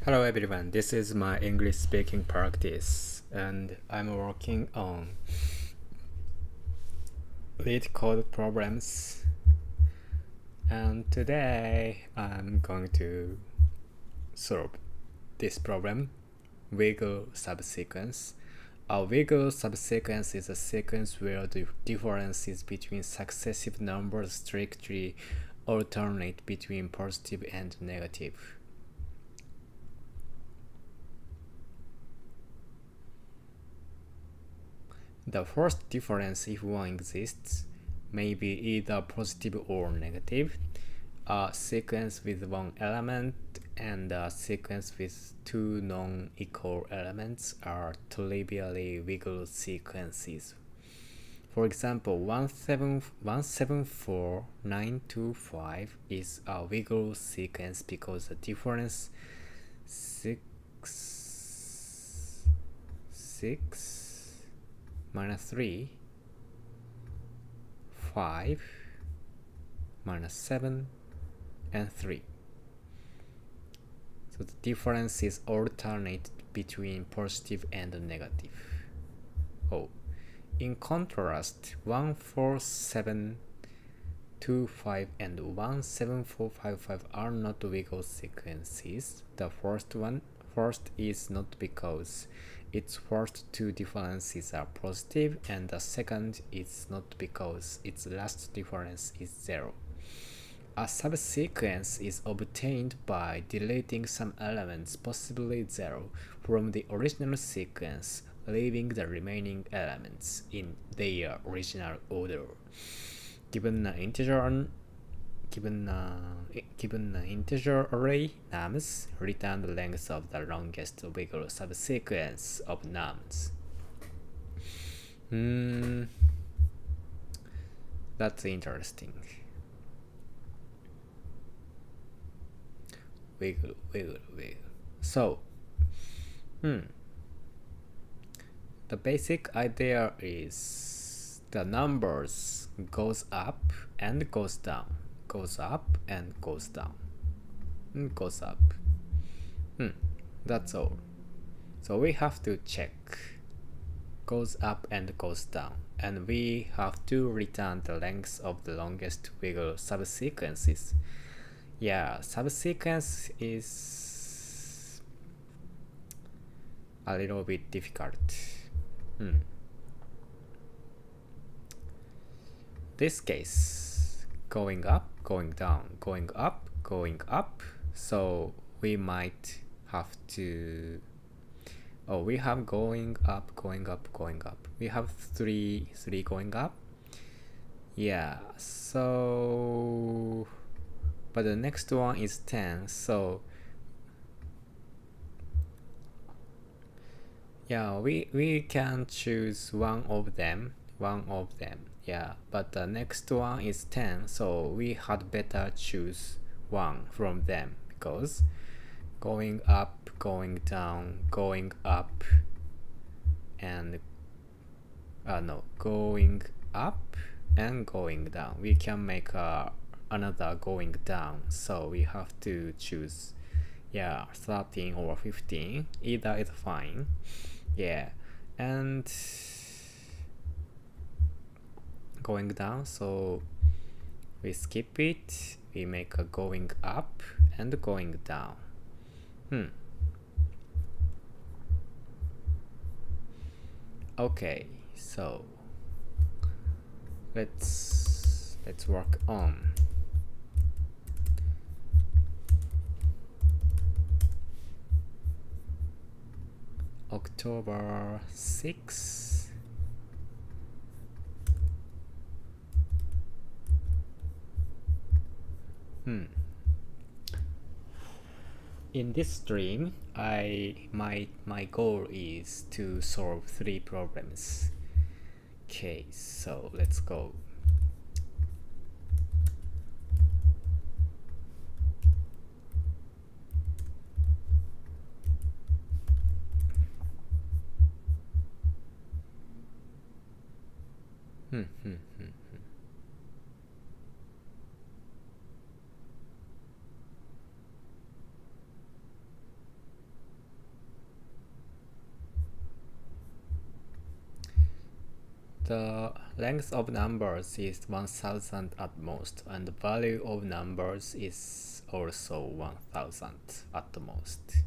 Hello everyone, this is my English speaking practice and I'm working on lead code problems, and today I'm going to solve this problem, wiggle subsequence. A wiggle subsequence is a sequence where the differences between successive numbers strictly alternate between positive and negative. The first difference, if one exists, may be either positive or negative. A sequence with one element and a sequence with two non-equal elements are trivially wiggle sequences. For example, 174925 is a wiggle sequence because the difference 6 minus 3, 5, minus 7, and 3. So the difference is alternate between positive and negative. In contrast, 14725 and 17455 are not wiggle sequences. The first is not because its first two differences are positive, and the second is not because its last difference is 0. A subsequence is obtained by deleting some elements, possibly 0, from the original sequence, leaving the remaining elements in their original order. Given an integer array nums, return the length of the longest wiggle subsequence of nums. That's interesting. Wiggle. So, the basic idea is the numbers goes up and goes down, goes up and goes down, goes up. That's all. So we have to check goes up and goes down, and we have to return the length of the longest wiggle subsequences. Yeah, subsequence is a little bit difficult. This case, going up, going down, going up, going up. So we might have to. We have going up, going up, going up. We have three going up. Yeah. So, but the next one is 10. So yeah, we can choose one of them. Yeah, but the next one is 10, so we had better choose one from them, because going up, going down, going up, and going up and going down, we can make another going down, so we have to choose 13 or 15, either is fine. Yeah, and going down, so we skip it, we make a going up and going down. Okay, so let's work on October 6th. In this stream, my goal is to solve 3 problems. Okay, so let's go. The length of numbers is 1000 at most, and the value of numbers is also 1000 at the most.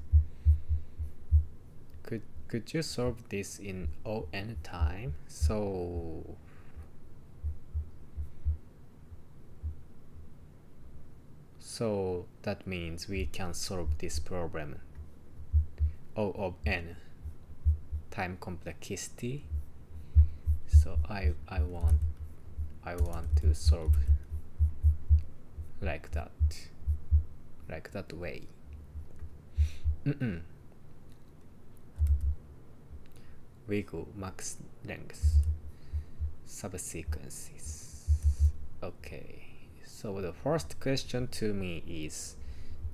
Could you solve this in O(n) time? So that means we can solve this problem O of n time complexity. So I want to solve like that way. We go max length subsequences. Okay, so the first question to me is,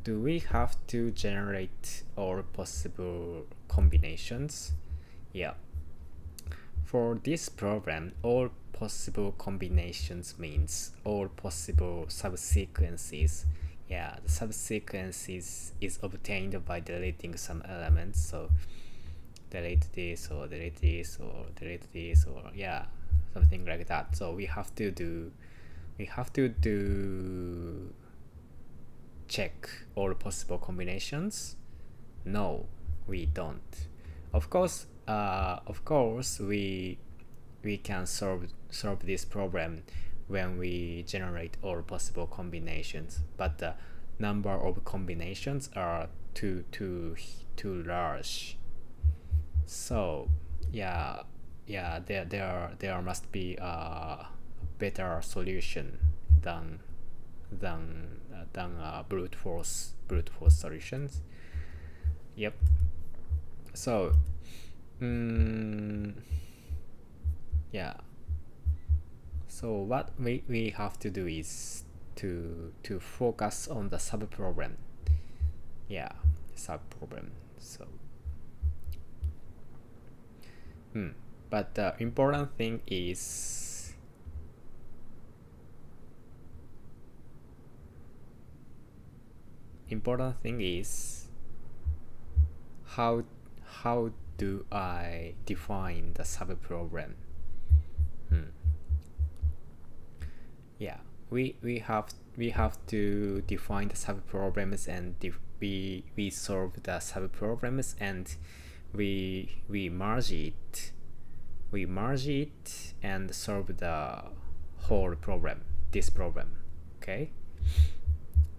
do we have to generate all possible combinations? Yeah. For this problem, all possible combinations means all possible subsequences. Yeah, the subsequences is obtained by deleting some elements. So delete this or delete this or delete this, or yeah, something like that. So we have to do check all possible combinations. No, we don't. Of course, we can solve this problem when we generate all possible combinations, but the number of combinations are too large. So yeah, there must be a better solution than brute force solutions. Yep. So yeah. So what we have to do is to focus on the sub problem. Yeah, sub problem. So but the important thing is how do I define the sub problem? Yeah, we have to define the sub problems, and we solve the sub problems, and we merge it and solve the whole problem, this problem. Okay,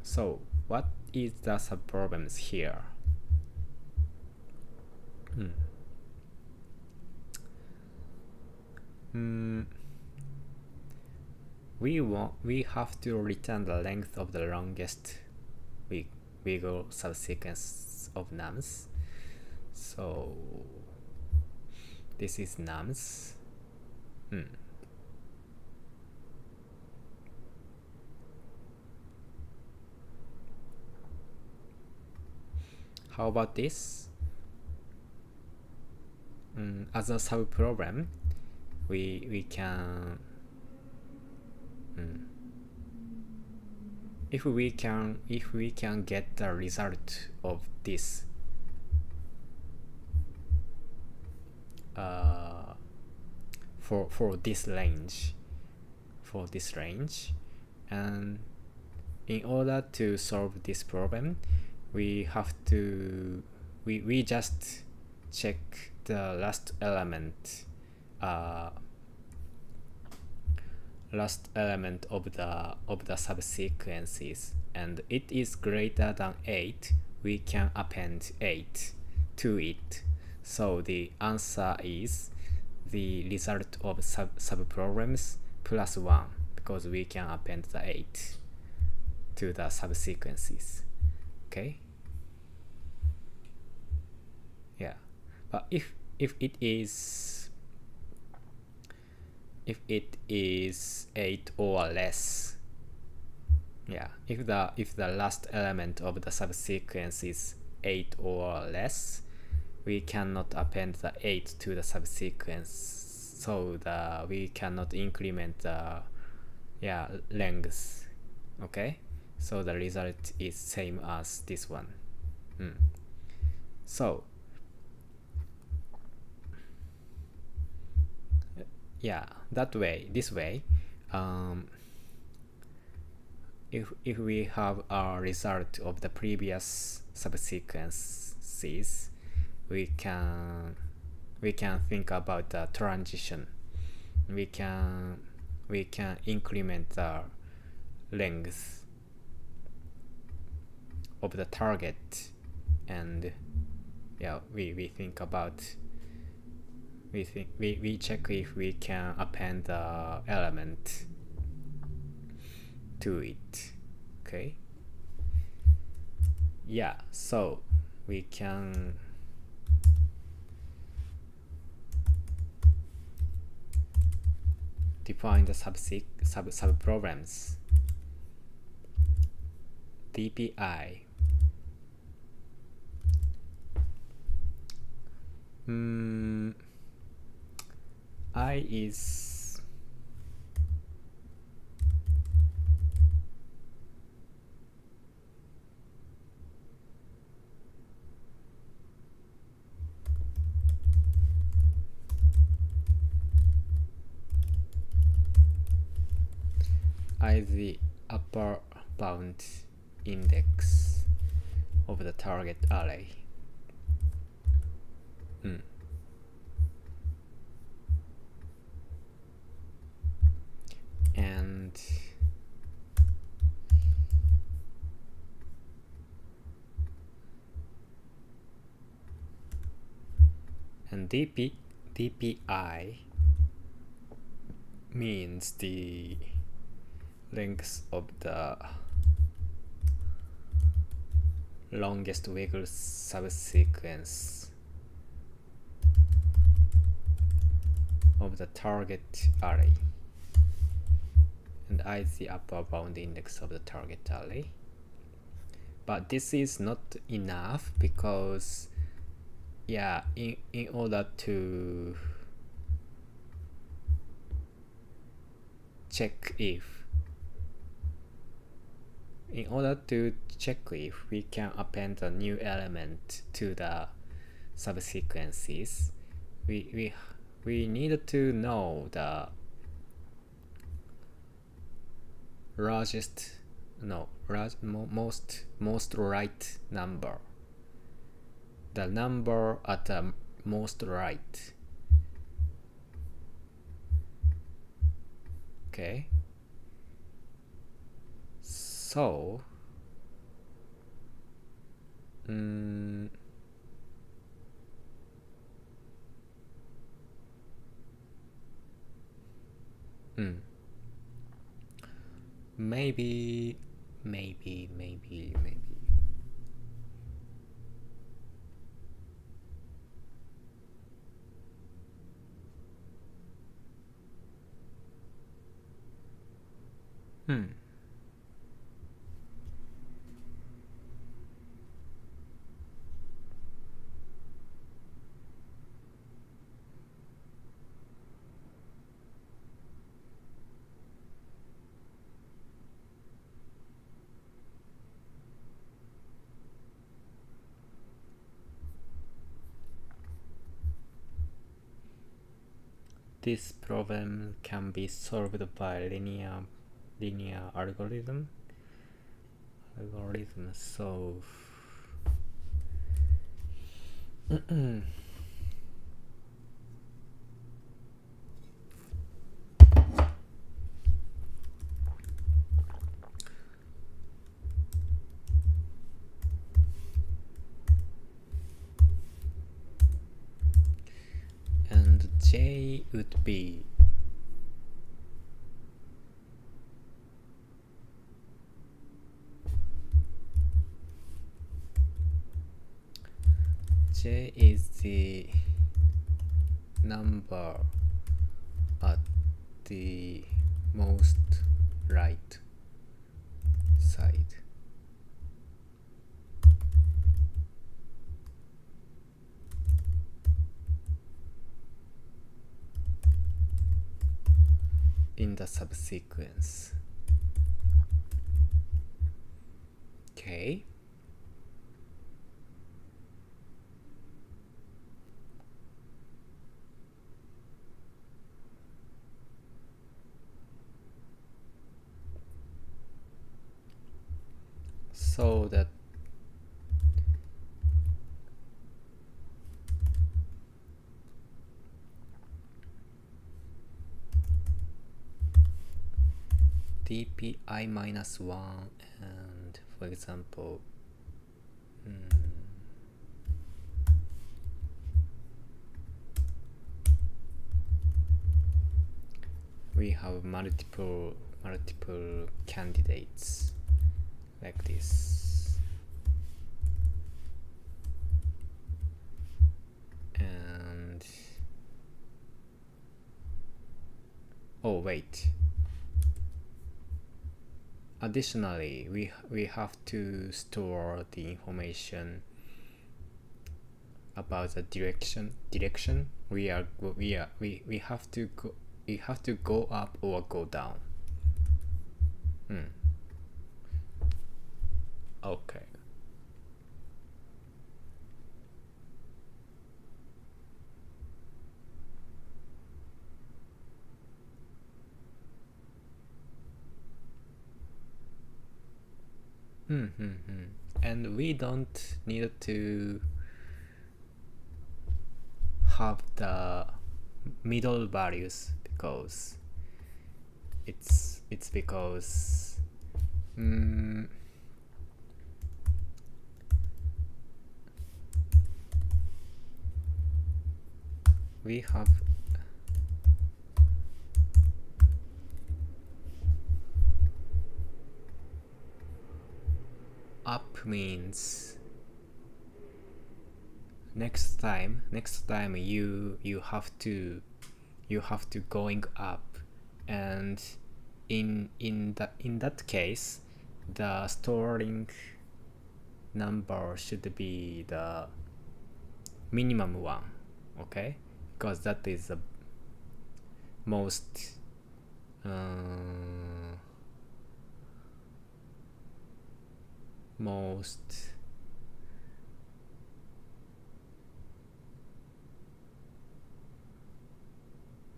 so what is the sub problems here? We have to return the length of the longest Wiggle subsequence of nums. So this is nums. How about this? As a sub problem, we can if we can get the result of this for this range, and in order to solve this problem, we have to we just check the last element of the subsequences, and it is greater than 8, we can append 8 to it. So the answer is the result of subproblems plus 1, because we can append the 8 to the subsequences. Okay. Yeah, but if it is 8 or less, yeah, if the last element of the subsequence is 8 or less, we cannot append the 8 to the subsequence, so we cannot increment the length. Okay, so the result is same as this one. So yeah, this way, um, if we have a result of the previous subsequences, we can think about the transition. We can increment the length of the target, and yeah, we think about we check if we can append the element to it. Okay, yeah, so we can define the sub problems. DPI. I is the upper bound index of the target array. And DPI means the length of the longest wiggle subsequence of the target array, and I is the upper bound index of the target array. But this is not enough, because yeah, in order to check if we can append a new element to the subsequences, we need to know the most right number, the number at the most right. Okay, so maybe this problem can be solved by linear algorithm. So and J would be J is the number at the most right side. In the subsequence. Okay. So that dpi minus 1 and for example we have multiple candidates like this, and oh wait, additionally we have to store the information about the direction we have to go up or go down. Okay. And we don't need to have the middle values because it's because we have up means next time you have to going up, and in that case the storing number should be the minimum one, okay, because that is the most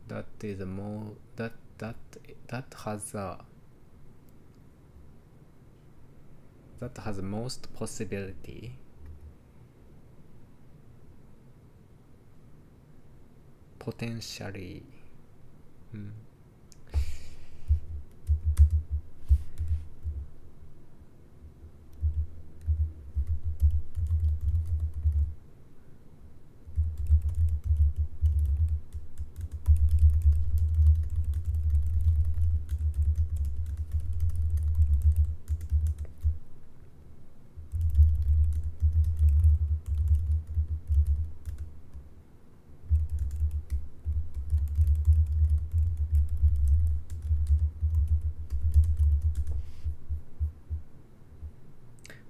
that is a more that has most possibility potentially.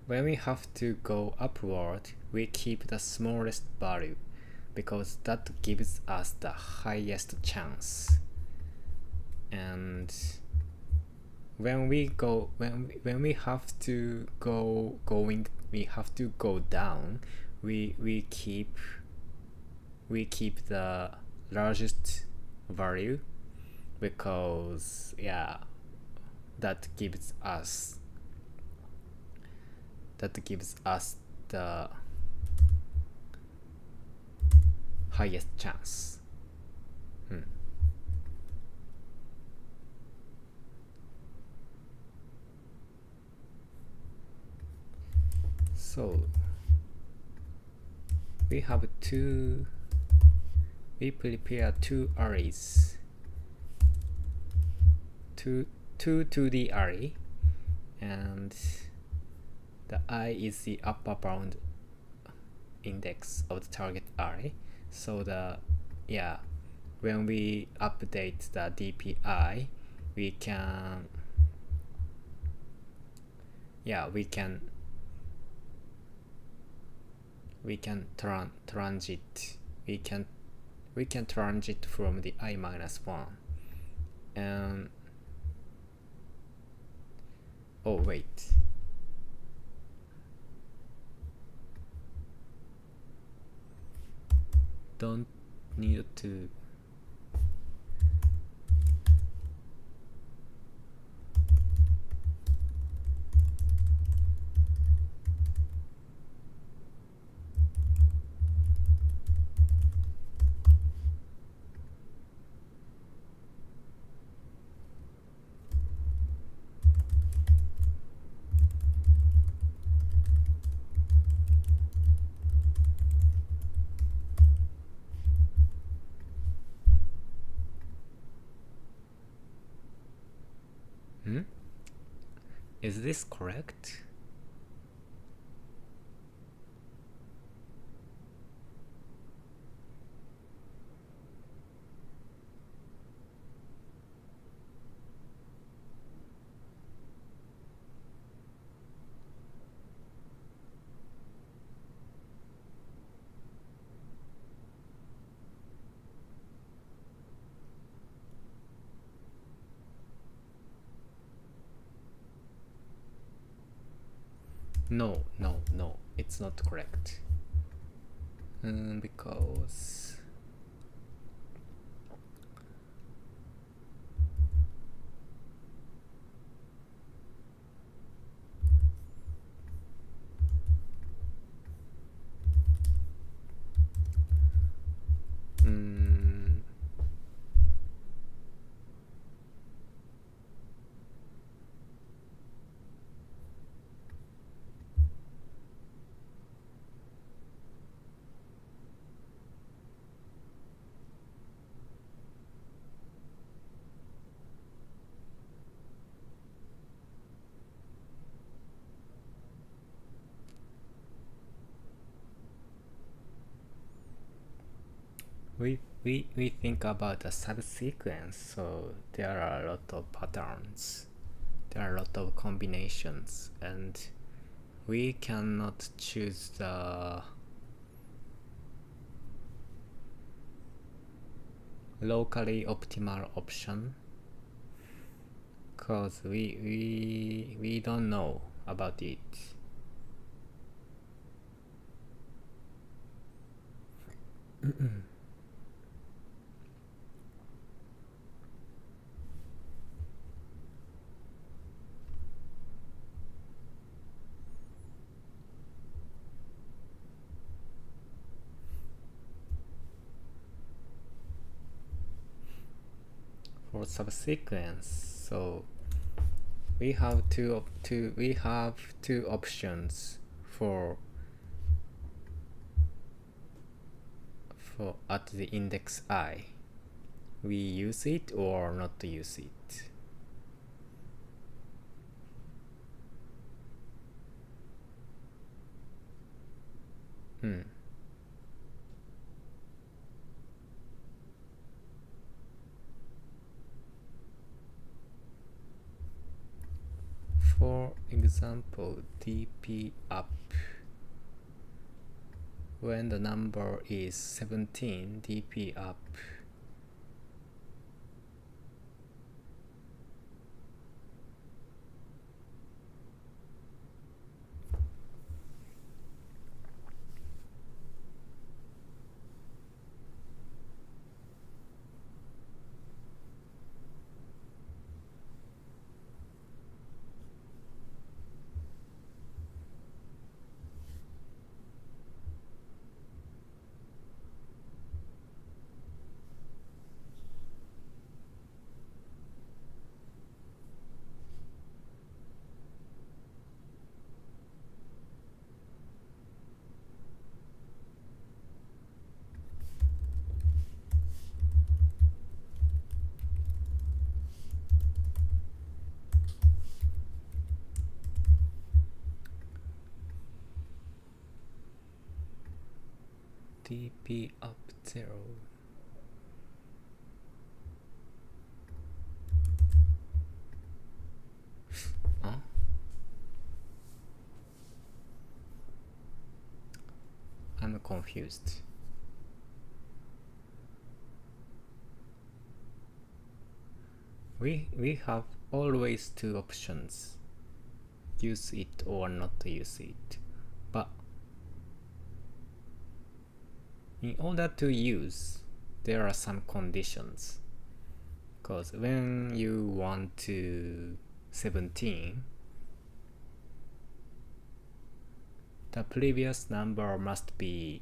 When we have to go upward, we keep the smallest value because that gives us the highest chance. And when we have to we have to go down, we keep the largest value because that gives us the highest chance. So we prepare two arrays, two 2D array, and the I is the upper bound index of the target array. So when we update the DPI, we can transit from the I-1, and oh wait, don't need to Is this correct? No, no, no, it's not correct. Because we think about a subsequence, so there are a lot of patterns, there are a lot of combinations, and we cannot choose the locally optimal option because we don't know about it. For subsequence, so we have two options for at the index I. We use it or not use it. For example, dp up, when the number is 17, dp up dp up 0. Huh? I'm confused. We have always two options, use it or not use it, but in order to use, there are some conditions, because when you want to 17, the previous number must be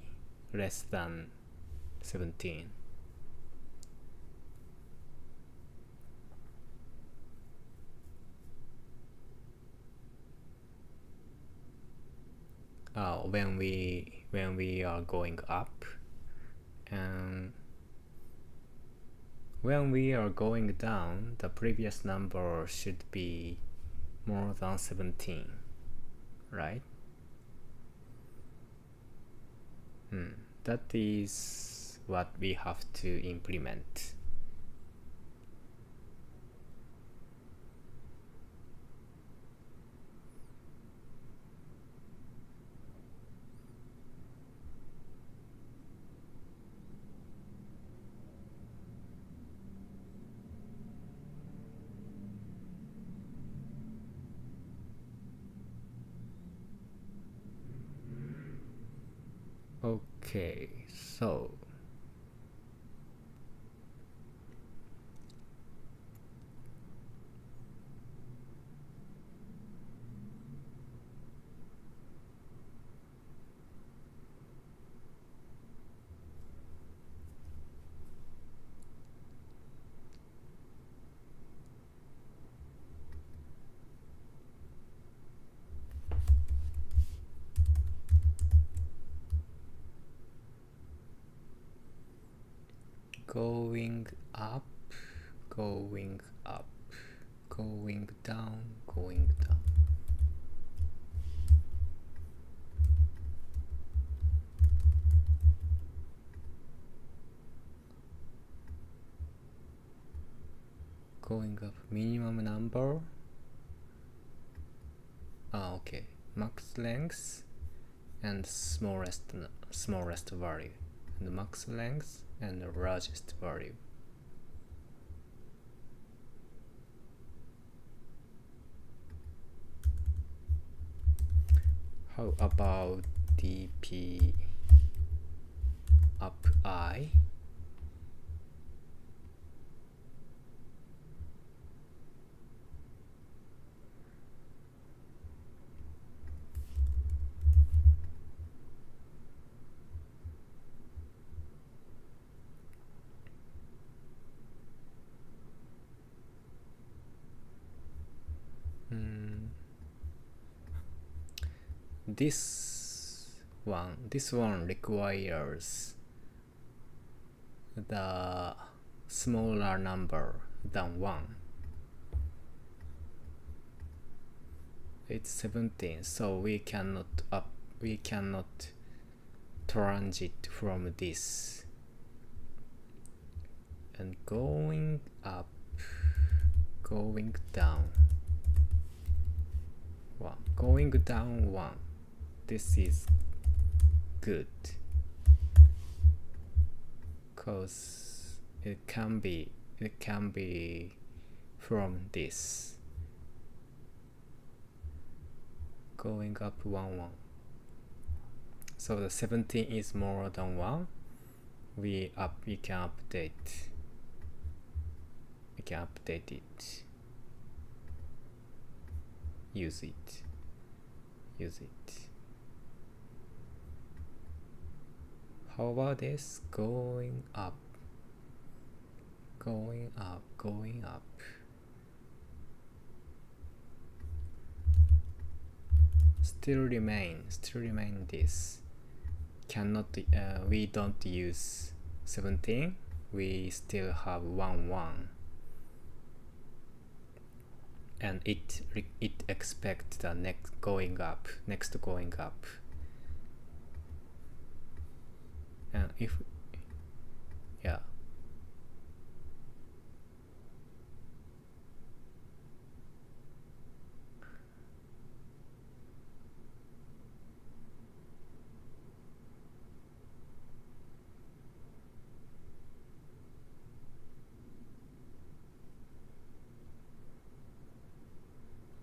less than 17. When we are going up, and when we are going down, the previous number should be more than 17, right? That is what we have to implement. Okay, so going up, going up, going down, going down. Going up minimum number. Okay, max length and smallest value, and max length and the largest value. How about dp up I? This one requires the smaller number than 1. It's 17, so we cannot transit from this. And going up, going down 1, going down 1. This is good, because it can be from this, going up 1 1. So the 17 is more than 1. We can update it, use it. How about this? Going up, going up, going up. Still remain this. Cannot we don't use 17. We still have 1 1. And it expects the next going up. And if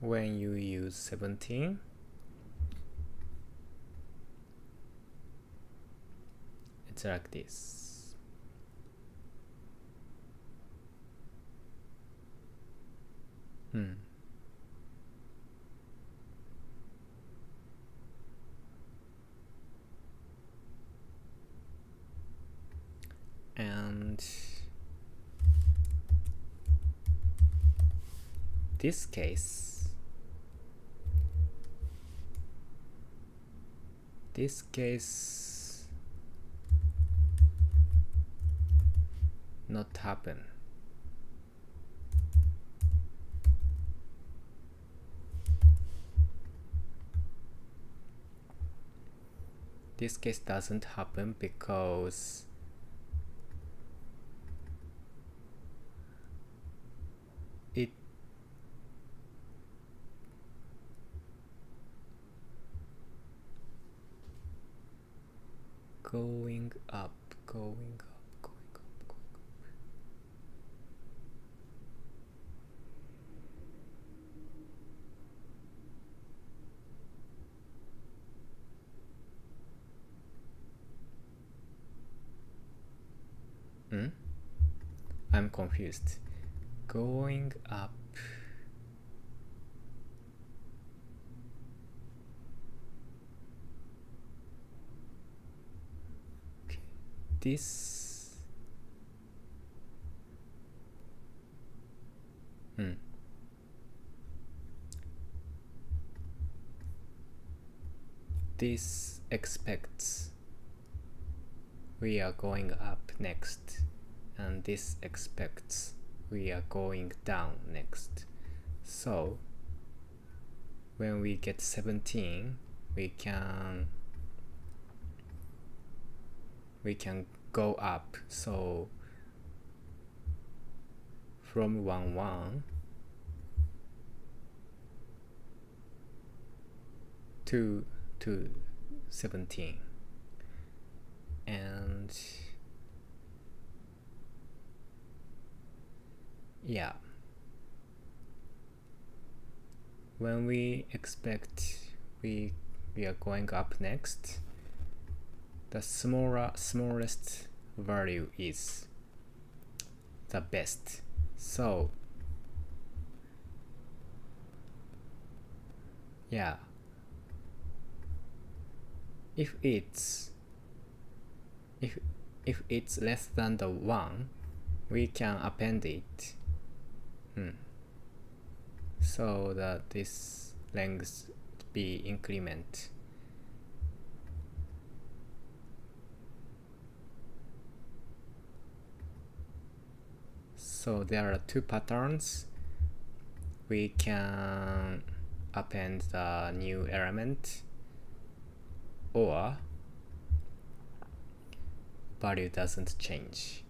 when you use 17, it's like this. And this case not happen. this case doesn't happen because it going up, going up, going up, going up. I'm confused. Going up. Okay. This. This expects we are going up next, and this expects we are going down next. So when we get 17, we can go up. So from 1 1 to 17, and yeah, when we expect we are going up next, the smallest value is the best. So yeah, if it's less than the 1, we can append it so that this length be increment. So there are 2 patterns. We can append the new element, or value doesn't change.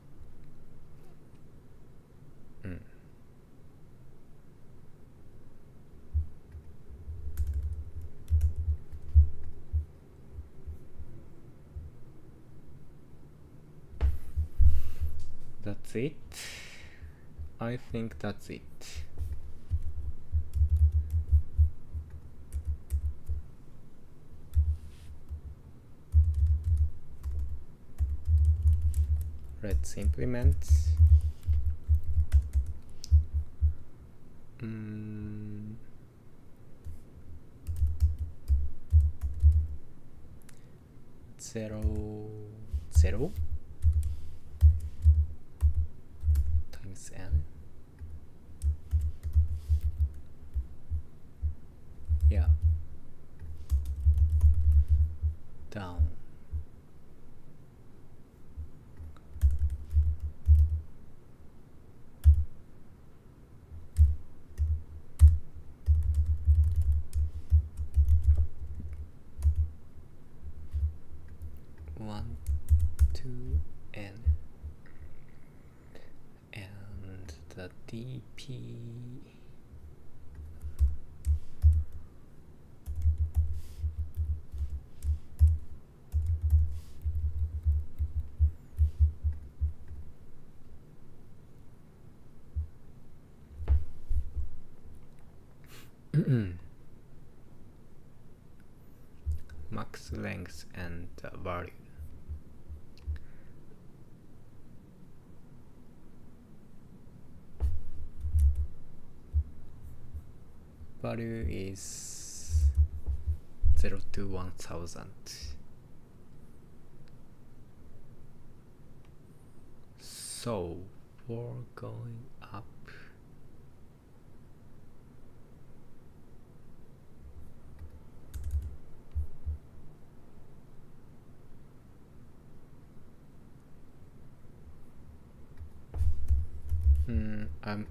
That's it. I think that's it. Let's implement. Zero times n. Yeah. Down. One, two, n, and the dp max length and value. Value is 0 to 1000. So for going up,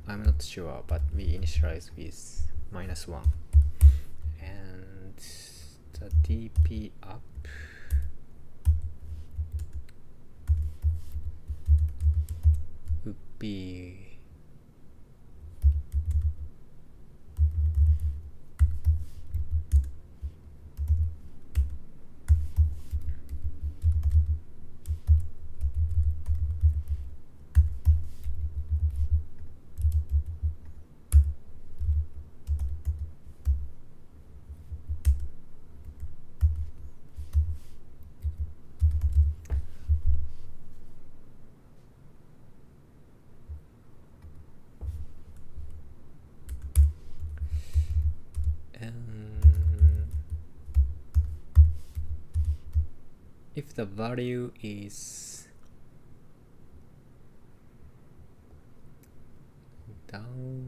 I'm not sure, but we initialize with -1, and the dp up if the value is down,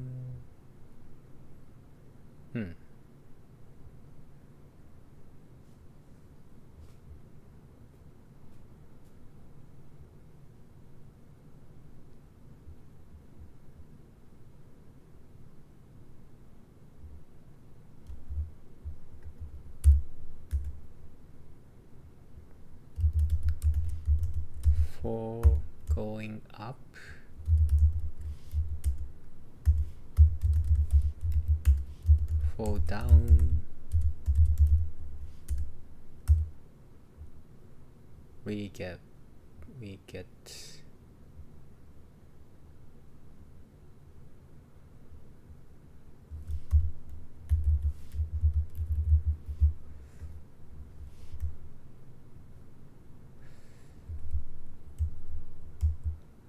for going up, for down, we get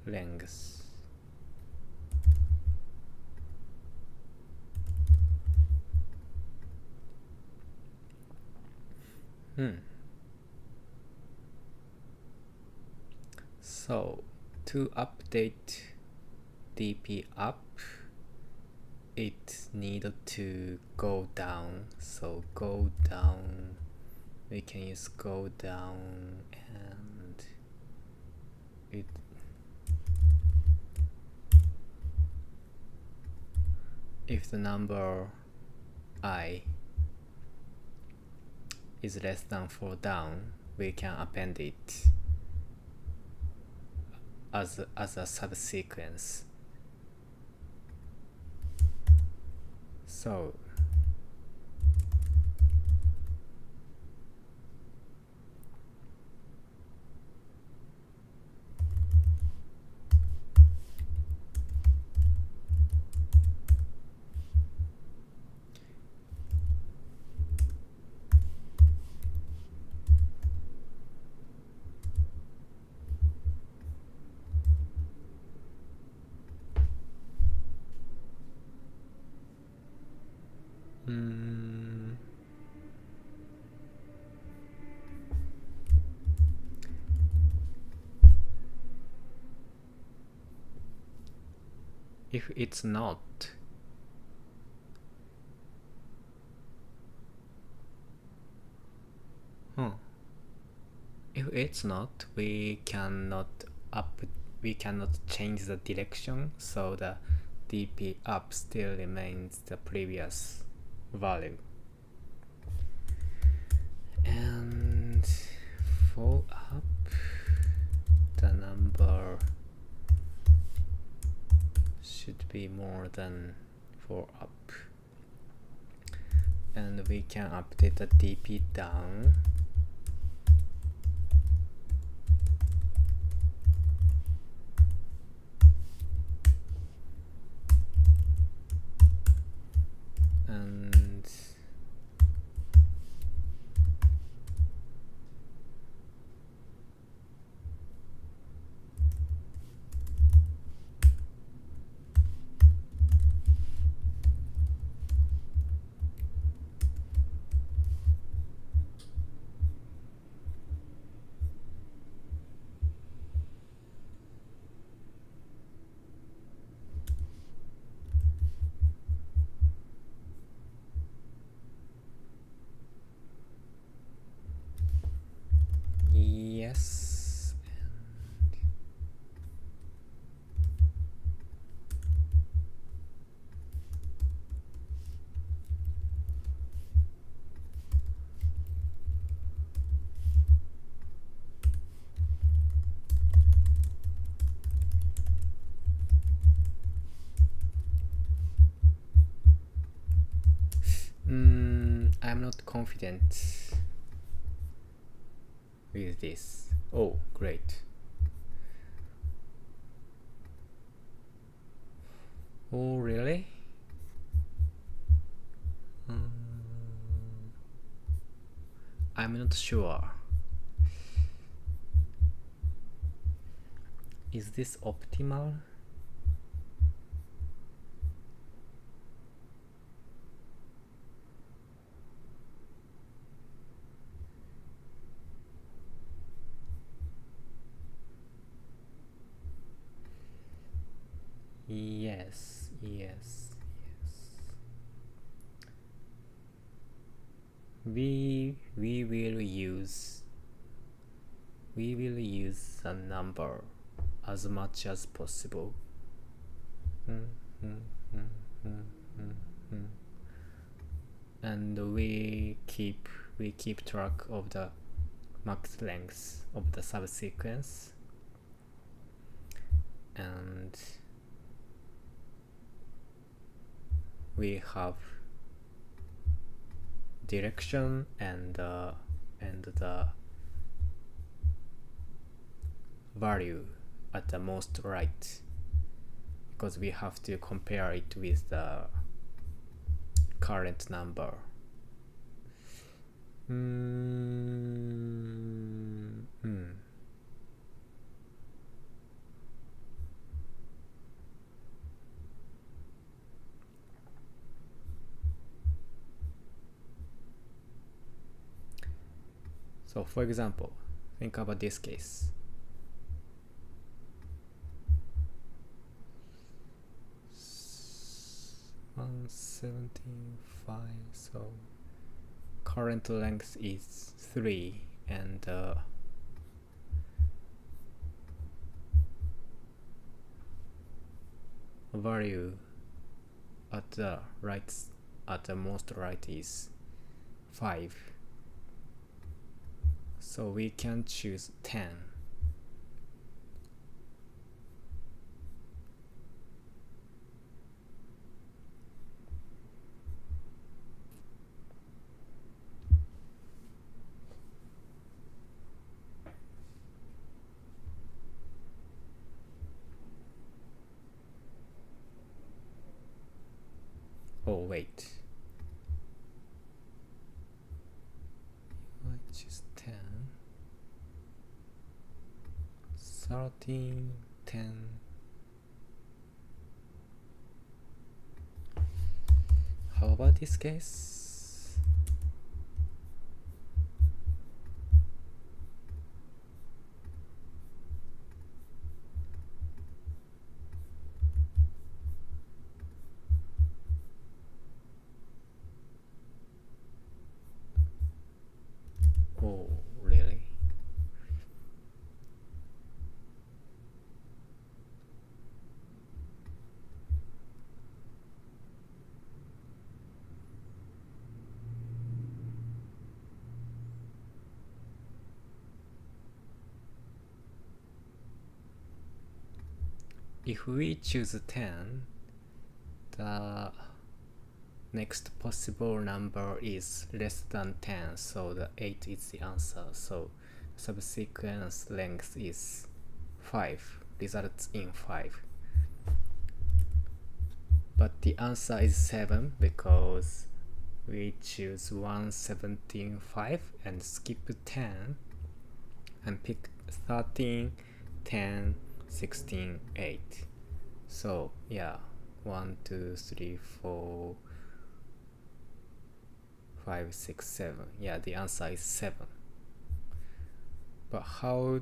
length. So to update dp up, it needed to go down. So go down, we can use go down, and it if the number I is less than 4 down, we can append it as a subsequence. So if it's not, if it's not, we cannot change the direction, so the dp up still remains the previous value. And for up, the number should be more than for up, and we can update the dp down. And yes, I'm not confident with this. Oh, great. Oh, really? I'm not sure. Is this optimal? Yes, yes, yes. We will use a number as much as possible. And we keep track of the max length of the subsequence, and we have direction and the value at the most right, because we have to compare it with the current number. So for example, think about this case. $175, so current length is 3, and value at the most right is 5. So we can choose 10. Oh wait, I choose 10, 13, 10. How about this case? Oh, really? If we choose 10, the next possible number is less than 10, so the 8 is the answer. So subsequence length is 5, results in 5. But the answer is 7 because we choose 175 and skip 10 and pick 13, 10, 16, 8. So yeah, 1, 2, 3, 4, 5, 6, 7. Yeah, the answer is 7. But how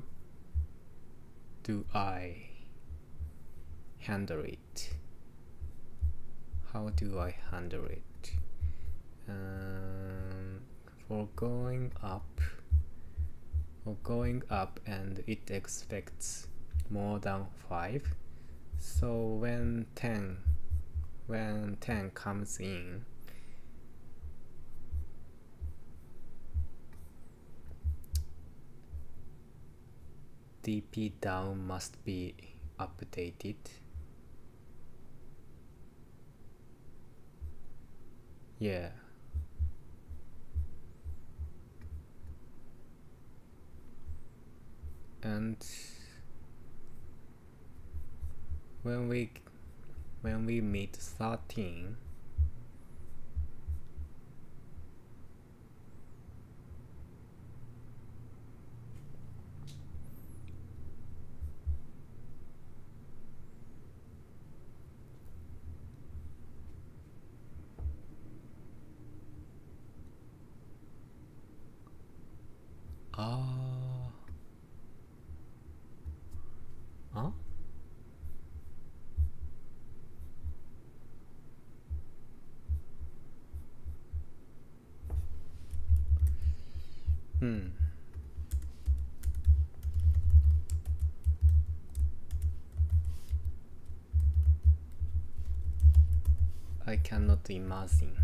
do I handle it? How do I handle it? For going up and it expects more than 5. So when 10 comes in, dp down must be updated. Yeah. And when we meet 13, huh? I cannot imagine.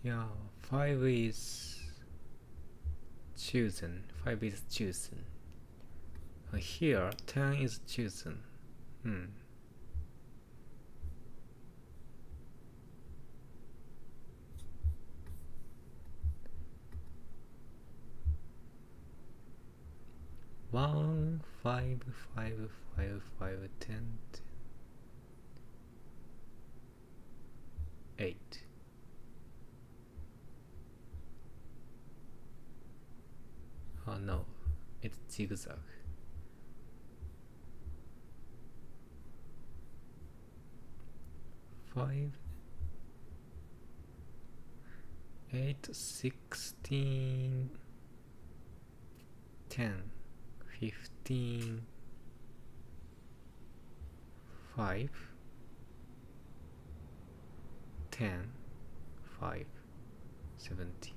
Yeah, 5 is chosen. 5 is chosen. Here, 10 is chosen. 1, 5, 5, 5, 5, 10, 8. Oh no, it's zigzag. 5, 8, 16, 10, 15, 5, 10, 5, 17.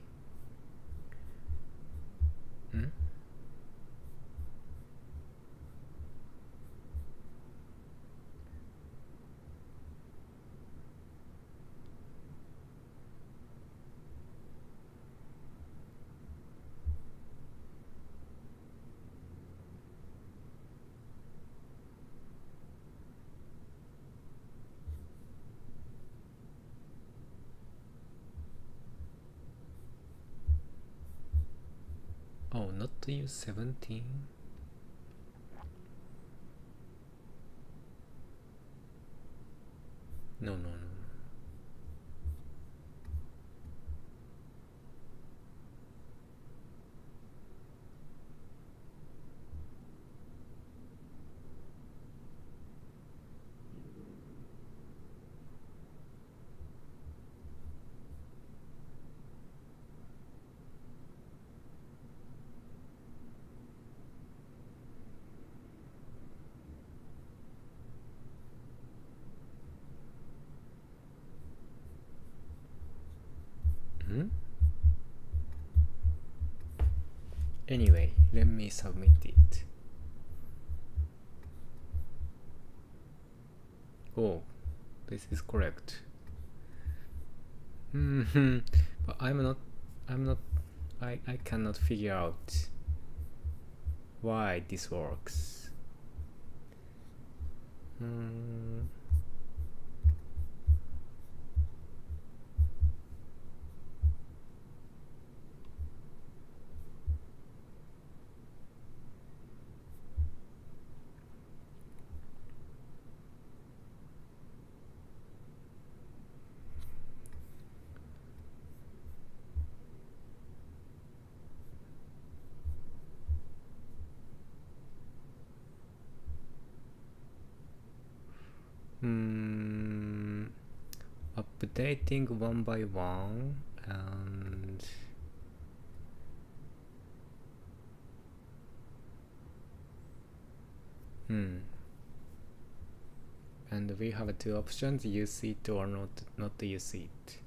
Oh, not to use 17. No, no, no. Anyway, let me submit it. Oh, this is correct. But I cannot figure out why this works. Updating one by one, and and we have two options: use it or not use it.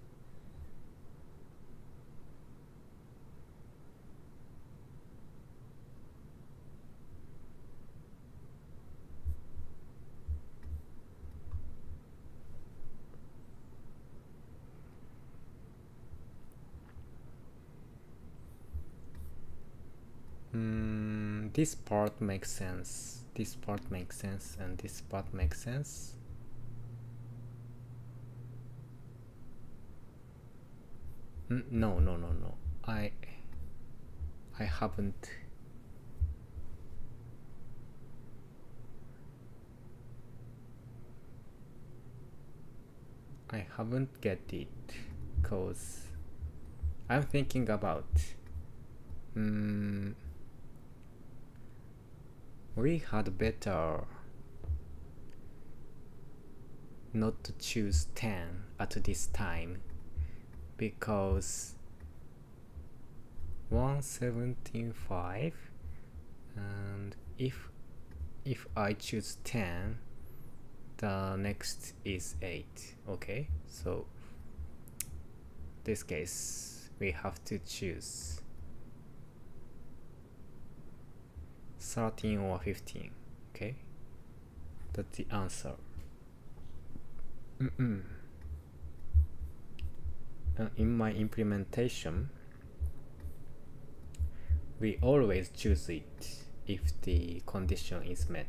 This part makes sense. This part makes sense, and this part makes sense. No. I haven't. I haven't get it, cause I'm thinking about. We had better not to choose 10 at this time, because 117.5, and if I choose 10, the next is 8. Okay, so this case we have to choose 13 or 15. Okay, that's the answer. In my implementation, we always choose it if the condition is met.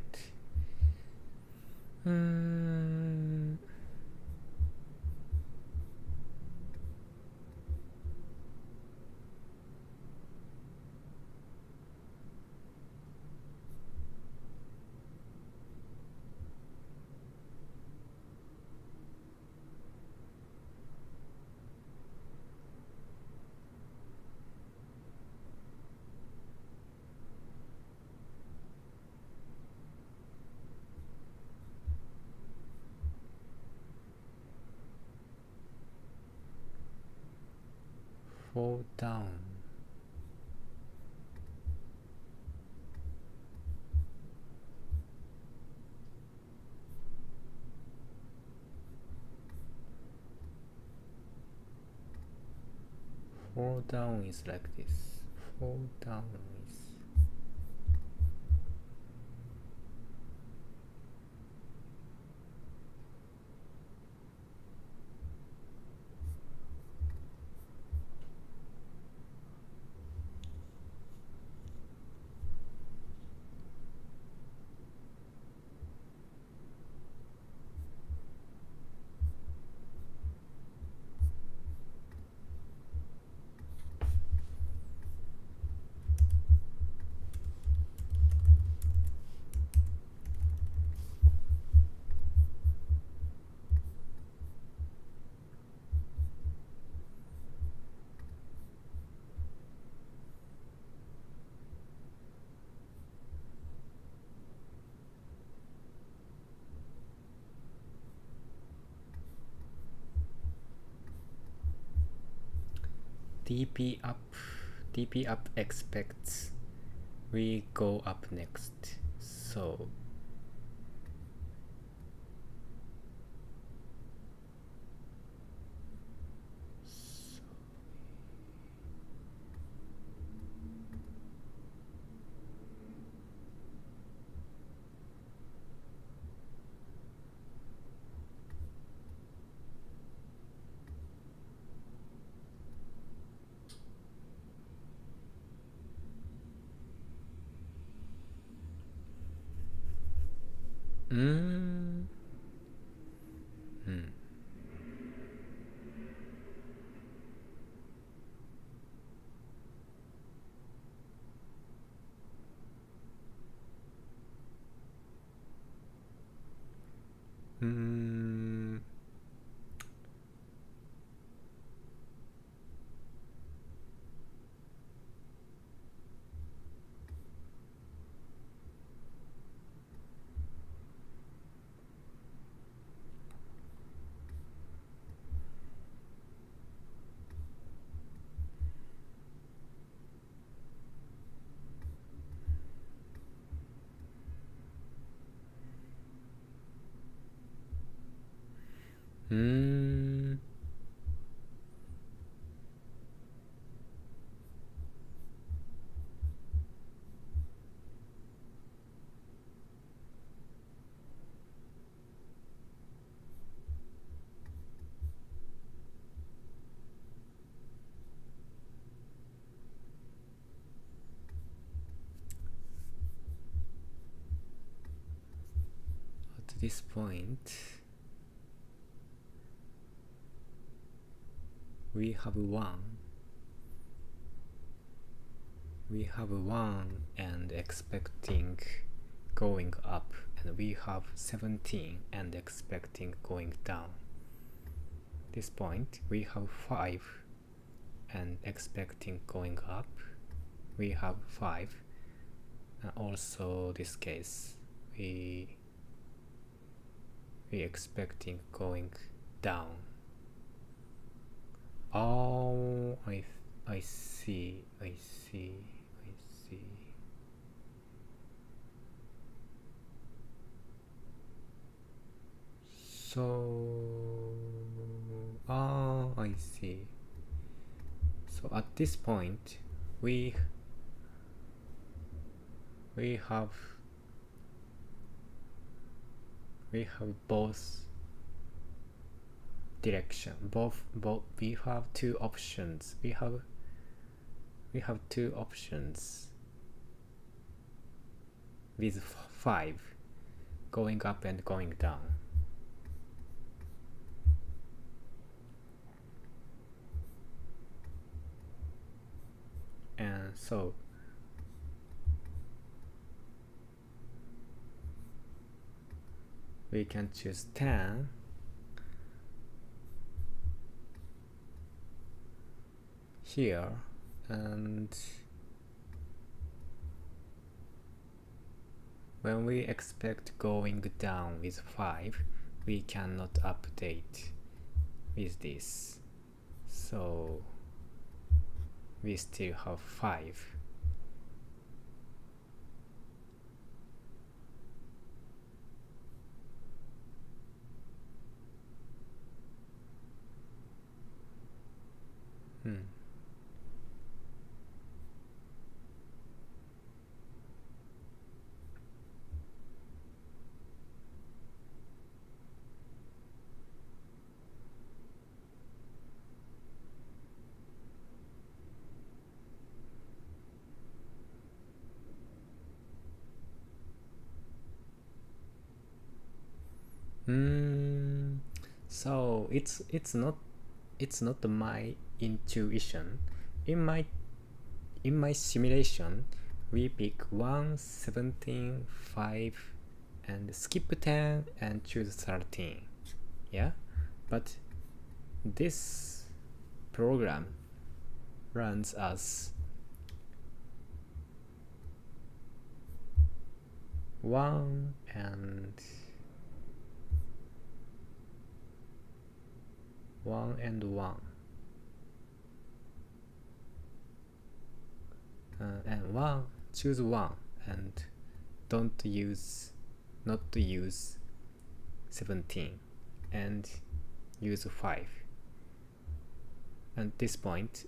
Fall down. Fall down is like this. Fall down is DP up. DP up expects we go up next. So at this point we have 1 and expecting going up, and we have 17 and expecting going down. This point we have 5 and expecting going up. We have 5, and also this case we expecting going down. Oh, I see, I see, I see. So, I see. So at this point, we we have we have both direction. Both we have two options. We have two options with 5 going up and going down. And so we can choose 10 here, and when we expect going down with 5, we cannot update with this, so we still have 5. So it's not my intuition. In my simulation, we pick 1, 17, 5, and skip 10 and choose 13. Yeah, but this program runs as 1 and 1 and 1, and 1, choose 1 and not to use 17 and use 5. At this point,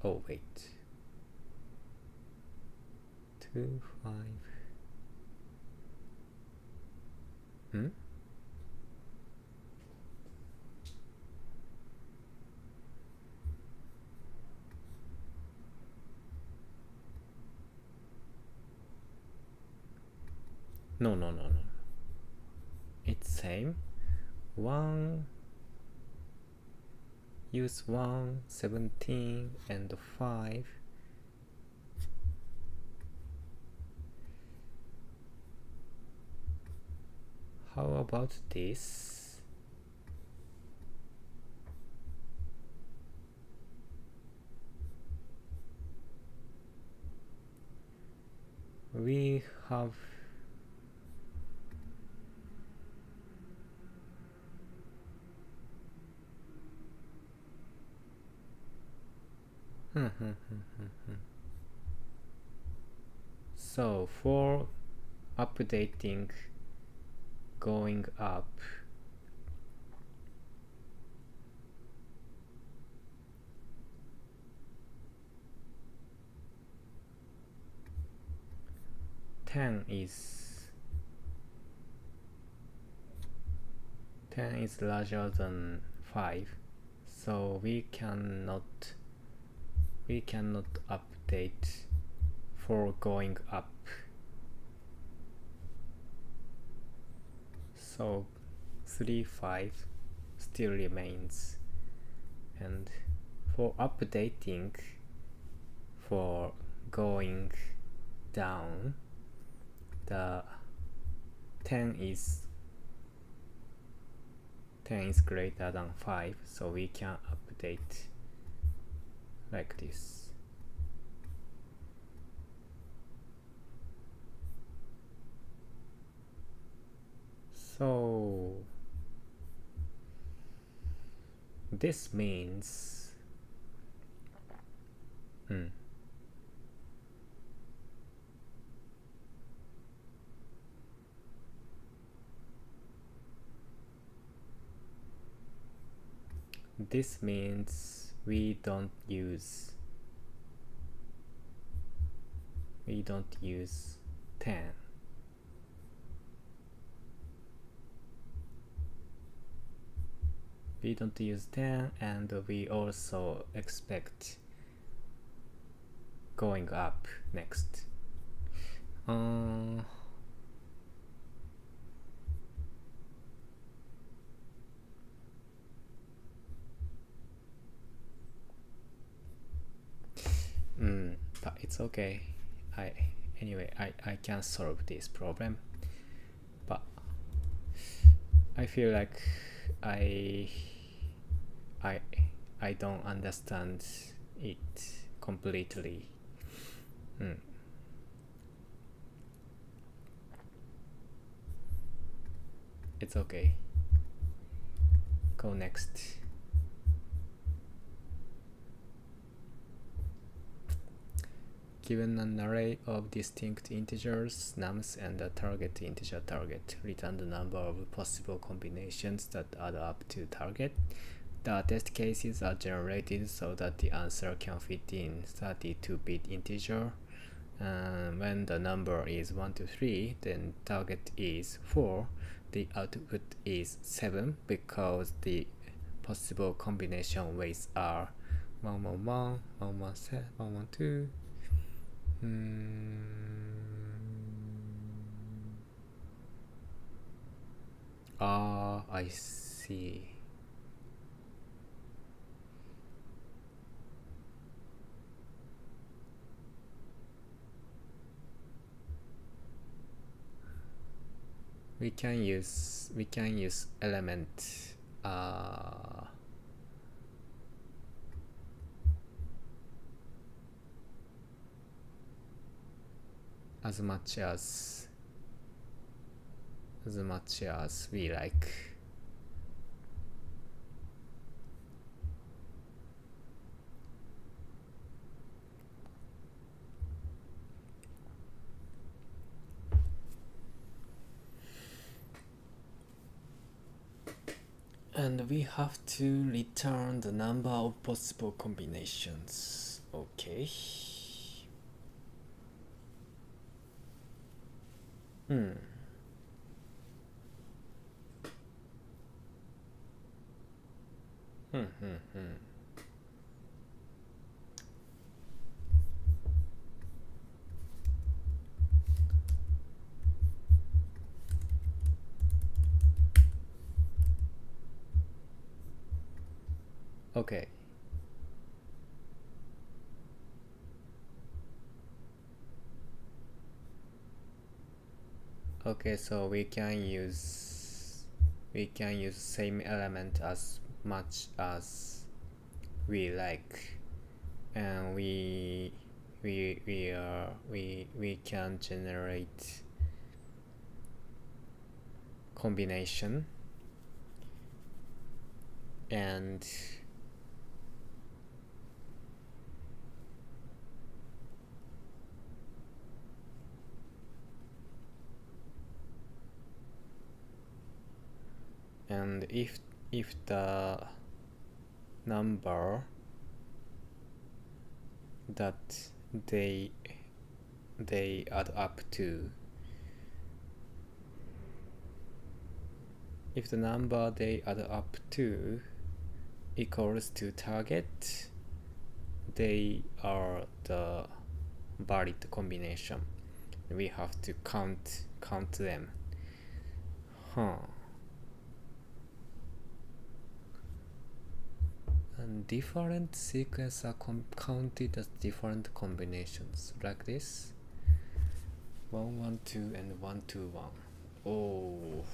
oh wait, 2, 5. No. It's same. 1, use 1, 17, and 5. How about this? We have so for updating going up, ten is larger than 5, so we cannot update for going up. So 3, 5 still remains, and for updating for going down, the 10 is greater than 5, so we can update like this. This means this means we don't use 10. We don't use 10, and we also expect going up next. But it's okay. Anyway, I can solve this problem, but I feel like I don't understand it completely. It's okay. Go next. Given an array of distinct integers, nums, and a target integer target, return the number of possible combinations that add up to target. The test cases are generated so that the answer can fit in 32-bit integer. When the number is 1 to 3, then target is 4. The output is 7 because the possible combination weights are 111, 117, 112. I see. We can use element as much as we like. And we have to return the number of possible combinations. Okay. Okay. Okay, so we can use same element as much as we like, and we can generate combination, and if the number that they add up to, if the number they add up to equals to target, they are the valid combination. We have to count them. And different sequences are counted as different combinations, like this. 112 and 121. Oh.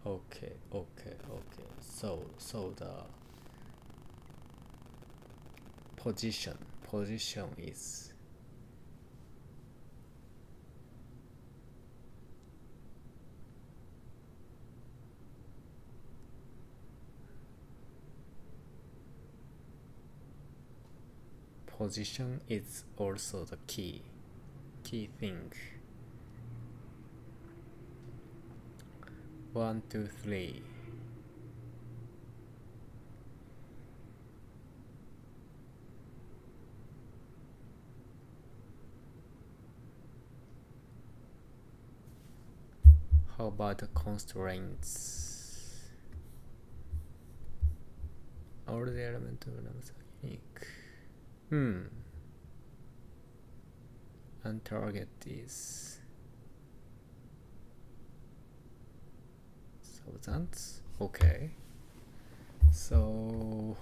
Okay. So the position is position is also the key thing. 1, 2, 3. How about the constraints? All the elements of numbers are unique. And target is thousands. Okay. So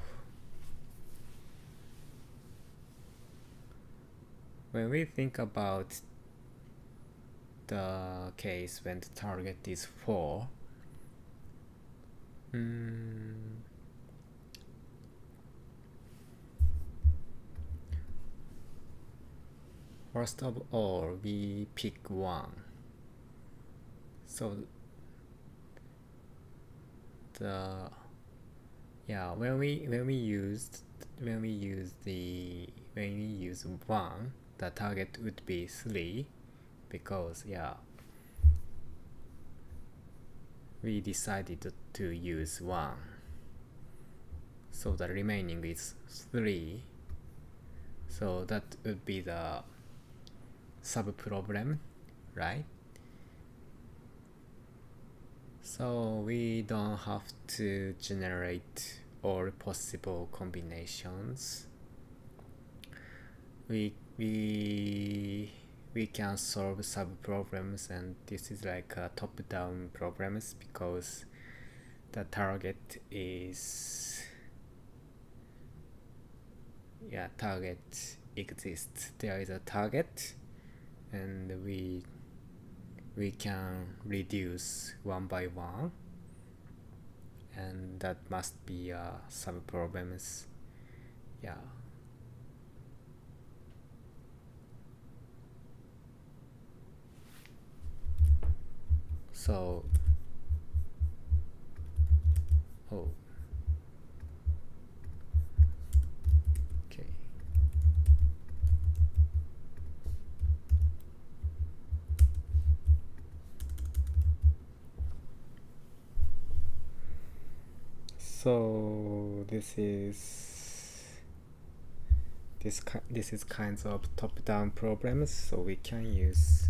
when we think about the case when the target is 4, first of all, we pick 1. So when we use 1, the target would be 3, because we decided to use 1, so the remaining is 3. So that would be the sub-problem, right? So we don't have to generate all possible combinations. We can solve sub-problems, and this is like a top-down problems because the target is target exists. There is a target, and we can reduce 1 by 1, and that must be sub-problems. So okay. So this is kinds of top-down problems, so we can use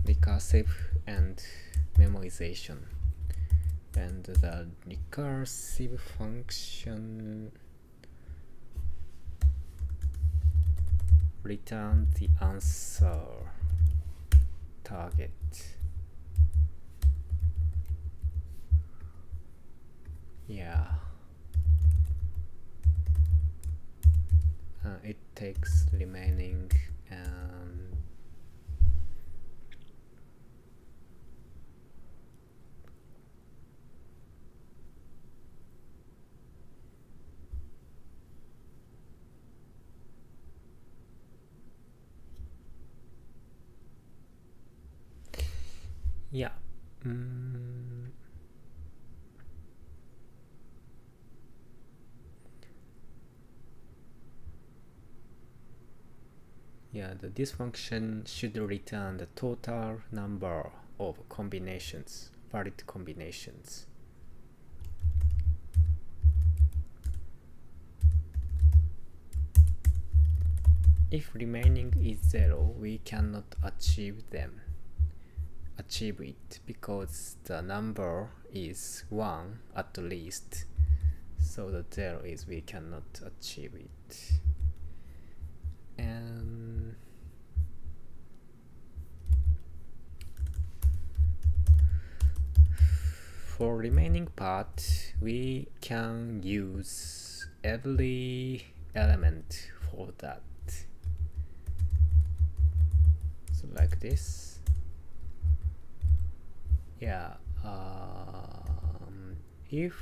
recursive and memoization. And the recursive function return the answer target. It takes remaining this function should return the total number of combinations, valid combinations. If remaining is 0, we cannot achieve it because the number is 1 at least. So the 0 is we cannot achieve it. And for remaining part, we can use every element for that. So like this. If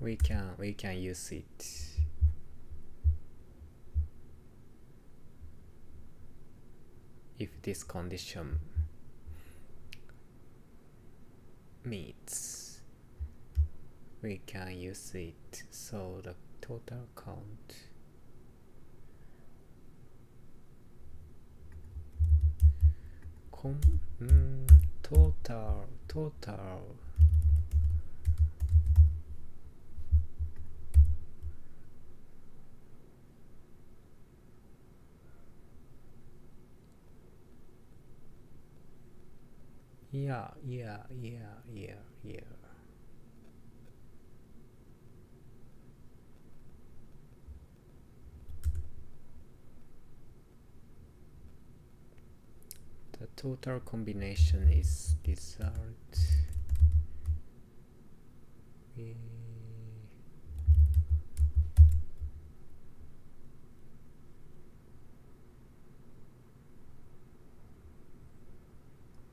we can use it. If this condition meets, we can use it. So the total count total yeah. The total combination is result.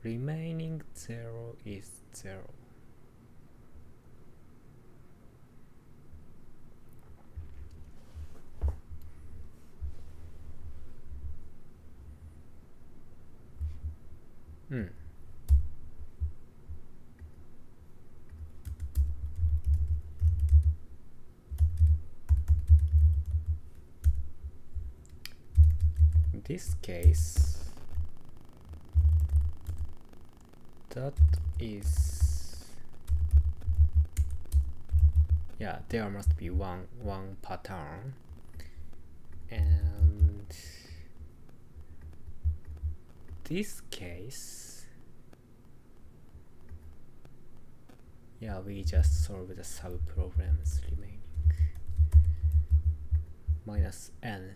Remaining 0 is 0. In this case, that is, yeah, there must be one pattern, and this case, yeah, we just solve the sub-problems remaining. Minus n.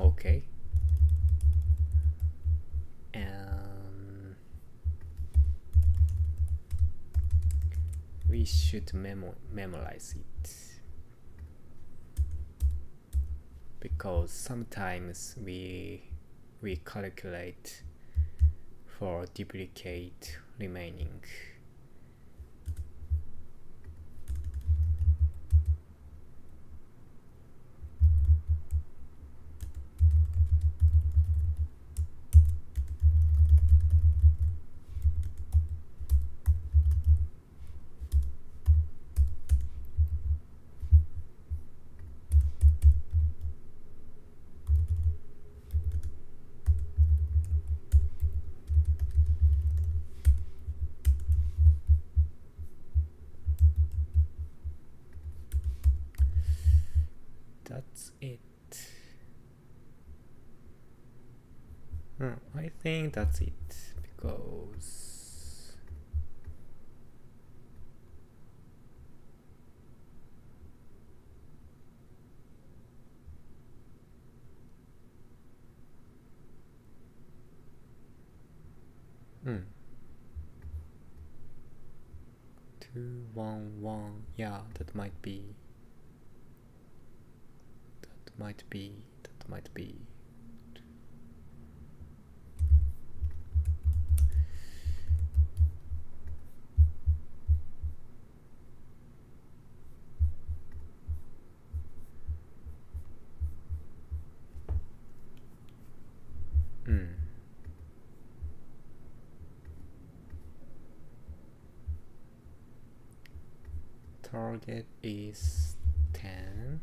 Okay. And we should memorize it, because sometimes we calculate for duplicate remaining. That's it. I think that's it, because two, one, yeah, that might be. Target is 10.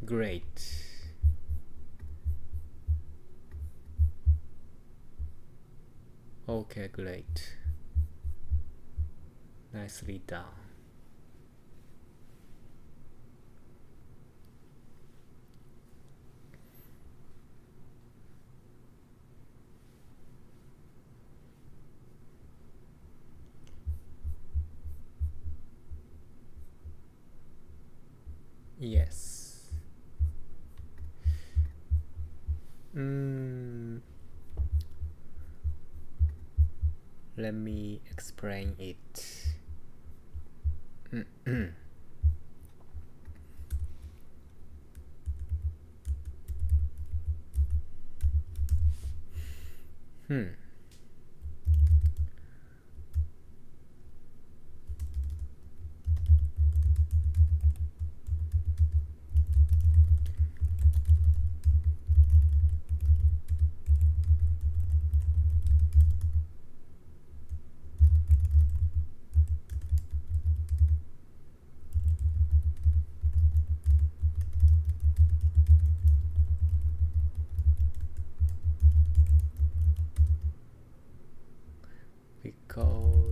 Great. Okay, great. Nicely done. Yes. Let me explain it. Because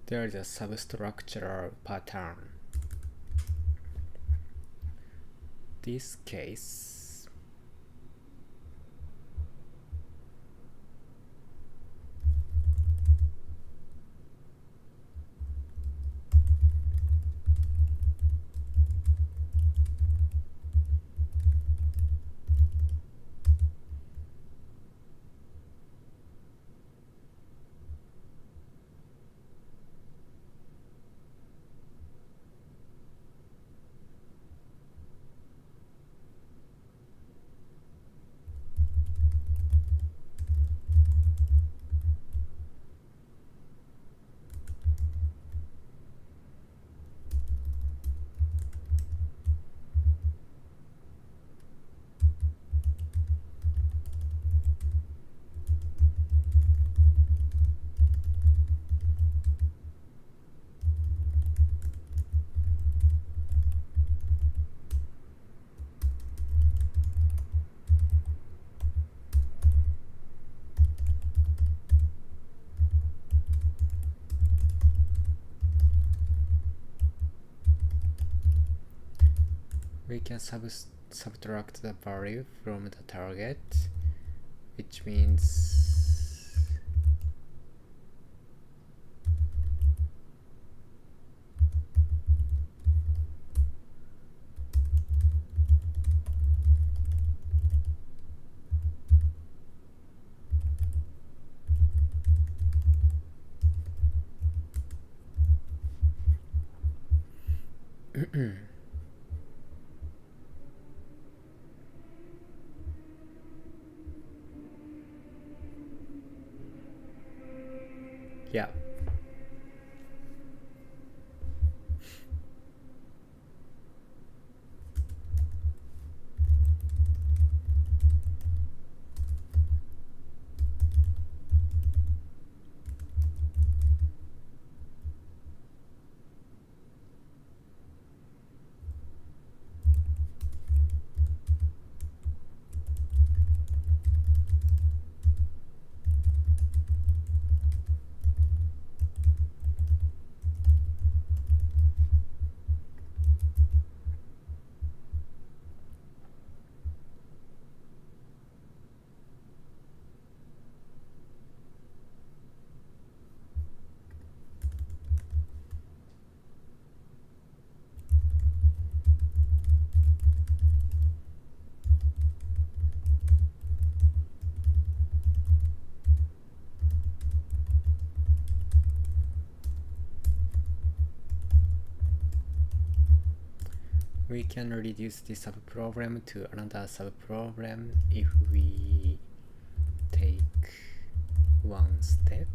there is a substructural pattern. This case we can subtract the value from the target, which means yeah. We can reduce the subproblem to another subproblem if we take one step.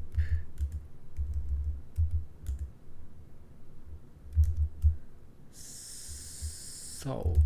So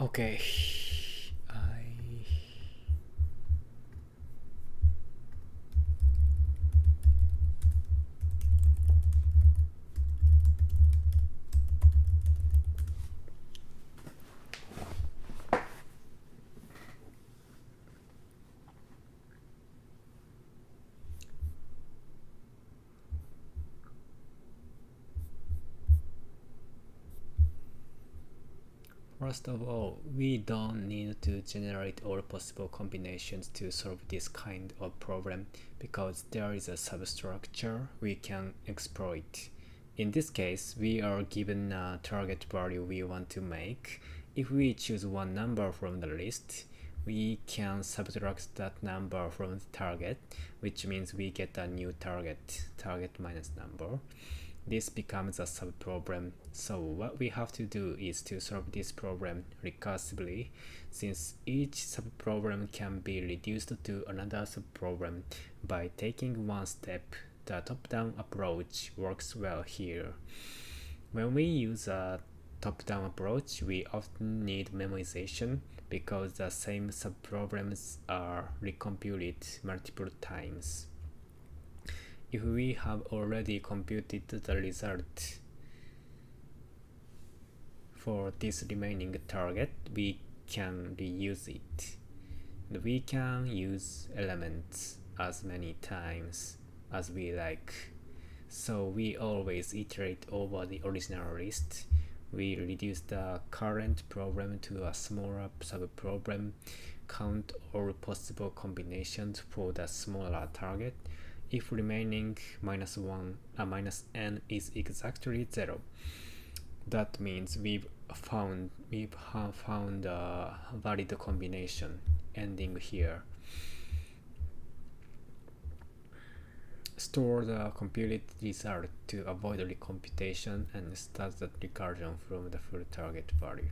Okay. I First of all, we don't need to generate all possible combinations to solve this kind of problem because there is a substructure we can exploit. In this case, we are given a target value we want to make. If we choose one number from the list, we can subtract that number from the target, which means we get a new target minus number. This becomes a subproblem. So what we have to do is to solve this problem recursively, since each subproblem can be reduced to another subproblem by taking one step. The top-down approach works well here. When we use a top-down approach, we often need memorization because the same subproblems are recomputed multiple times. If we have already computed the result for this remaining target, we can reuse it. And we can use elements as many times as we like. So we always iterate over the original list. We reduce the current problem to a smaller subproblem, count all possible combinations for the smaller target. If remaining minus n is exactly 0, that means we've found a valid combination ending here. Store the computed result to avoid recomputation and start the recursion from the full target value.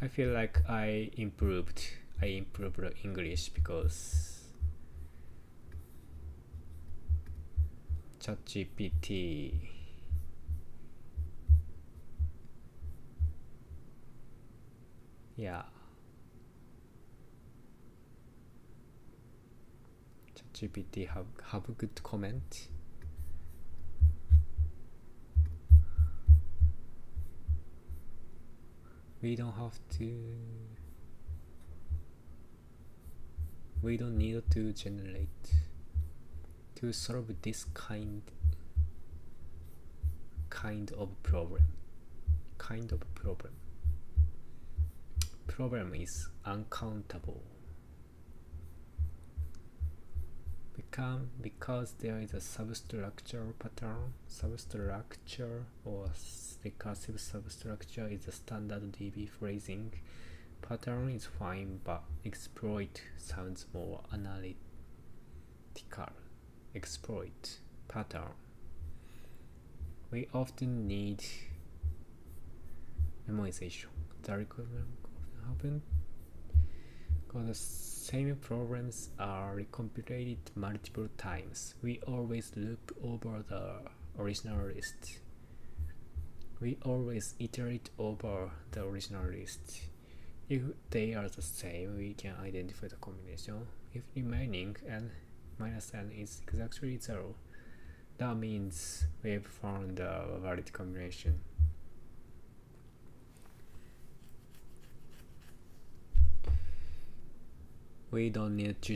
I feel like I improved English because ChatGPT ChatGPT have a good comment. We don't need to generate to solve this kind of problem. Problem is uncountable. Because there is a substructure pattern. Substructure or recursive substructure is a standard DB phrasing. Pattern is fine, but exploit sounds more analytical. Exploit pattern. We often need memorization. The requirement often happen because the same problems are recomputed multiple times. We always loop over the original list. We always iterate over the original list. If they are the same, we can identify the combination. If remaining n minus n is exactly 0, that means we've found a valid combination. We don't need to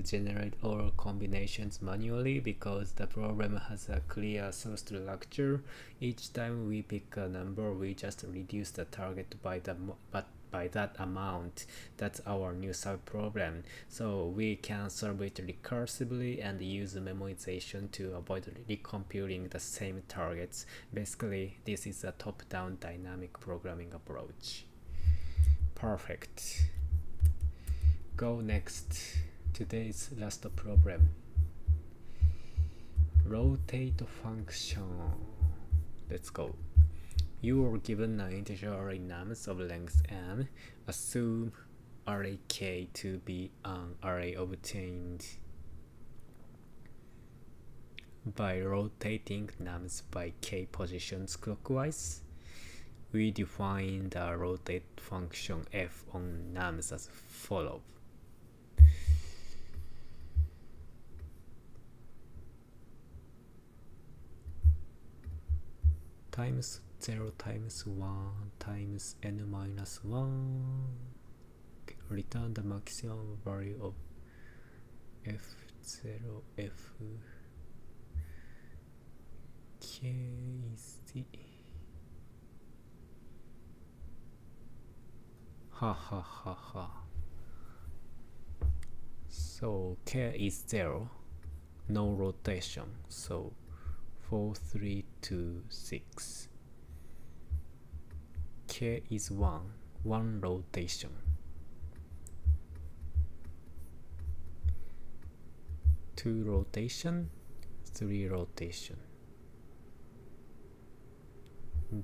generate all combinations manually because the program has a clear source structure. Each time we pick a number, we just reduce the target by that amount. That's our new sub-problem. So we can solve it recursively and use memoization to avoid recomputing the same targets. Basically, this is a top-down dynamic programming approach. Perfect. Go next. Today's last problem. Rotate function. Let's go. You are given an integer array nums of length n. Assume array k to be an array obtained by rotating nums by k positions clockwise. We define the rotate function f on nums as follows. Times 0 times 1 times n minus 1. Return the maximum value of f0 f k is the So k is 0, no rotation, so 4 3 2 6. K is 1 rotation. 2 rotation, 3 rotation.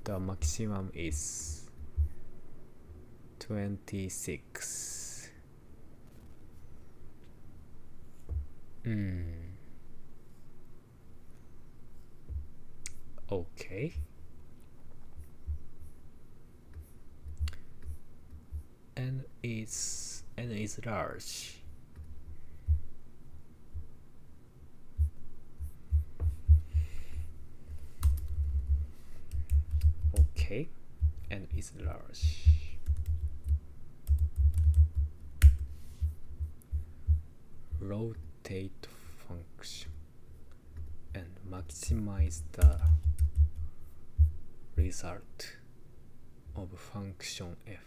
The maximum is 26. Okay. N is large. Okay, N is large. Rotate function and maximize the result of function f.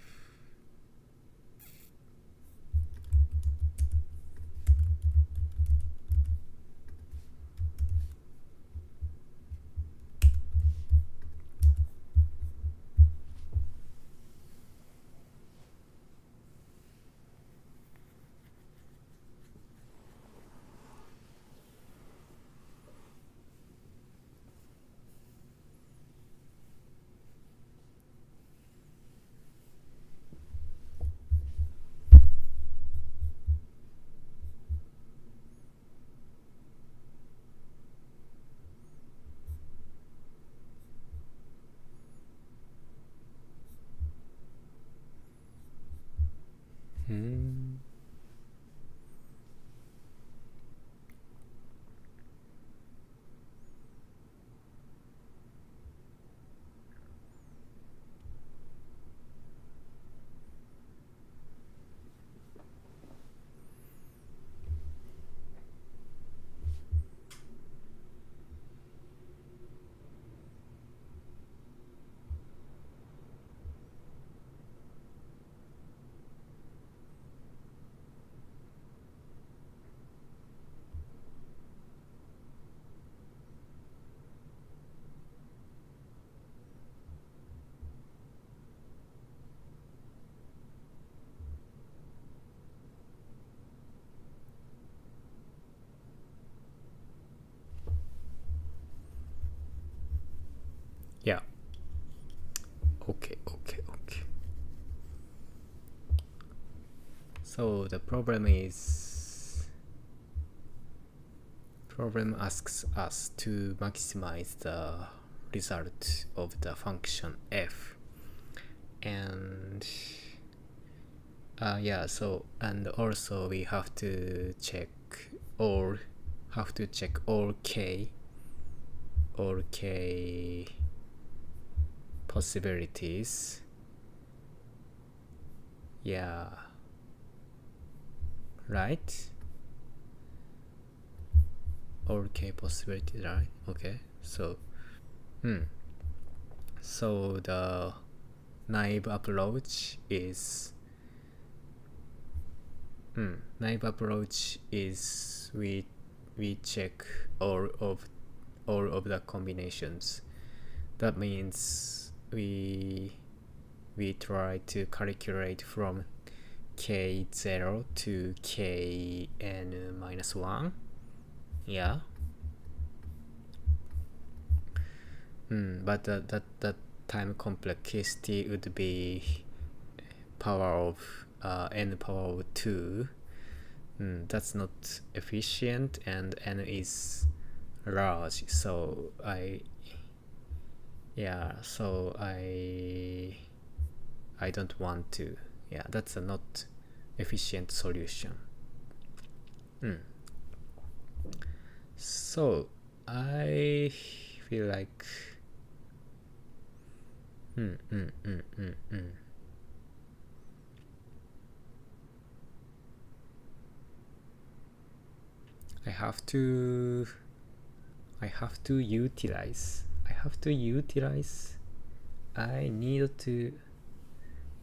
Yeah. Okay. So the problem asks us to maximize the result of the function f, and and also we have to check all k possibilities Yeah, right? All k possibilities, right? Okay, so so the naive approach is we check all of the combinations. That means we try to calculate from k0 to kn minus 1. Yeah. But that time complexity would be power of n power of 2. That's not efficient, and n is large, so I don't want to. Yeah, that's a not efficient solution. So I feel like I have to utilize I need to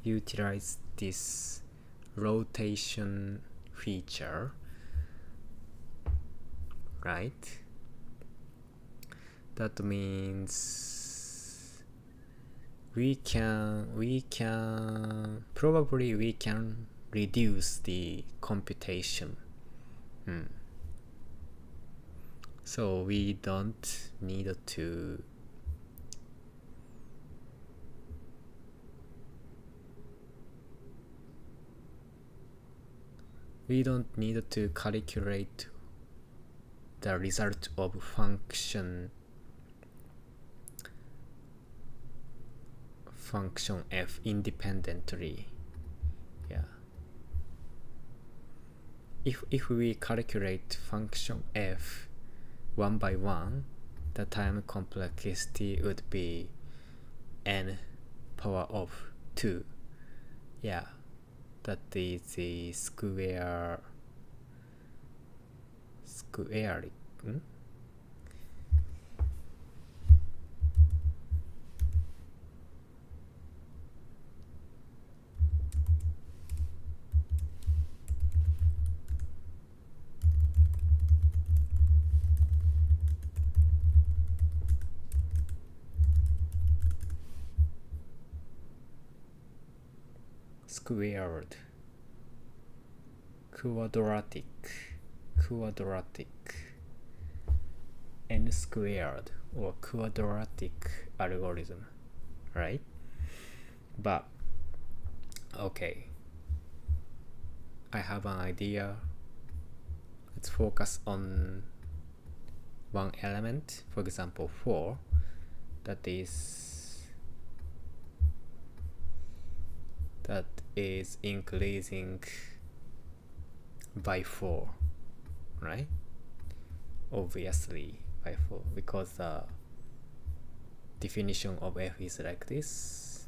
utilize this rotation feature, right? That means we can reduce the computation. So we don't need to calculate the result of function f independently. Yeah. If we calculate function f one by one, the time complexity would be n power of 2. Yeah, that is the squared. Squared, quadratic, n squared, or quadratic algorithm, right? But okay, I have an idea. Let's focus on one element, for example 4, that is increasing by 4, right? Obviously by 4, because the definition of f is like this,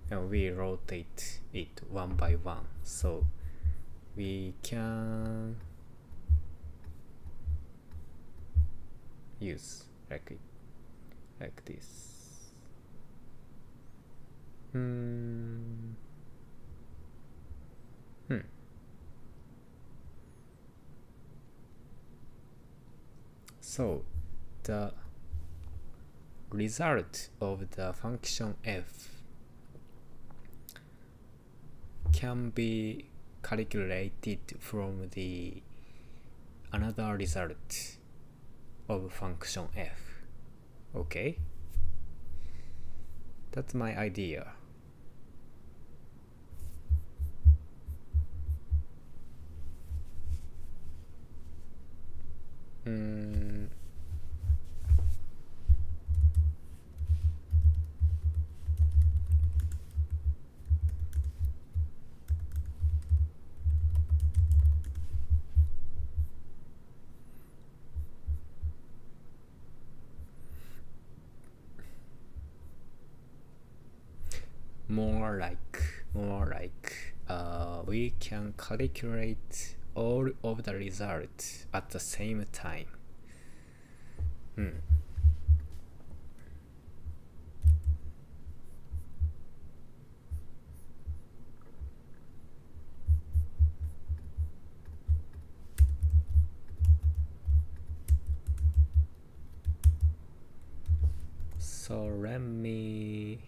and we rotate it one by one, so we can use like this. So the result of the function f can be calculated from the another result of function f. Okay, that's my idea. More like we can calculate all of the results at the same time. So let me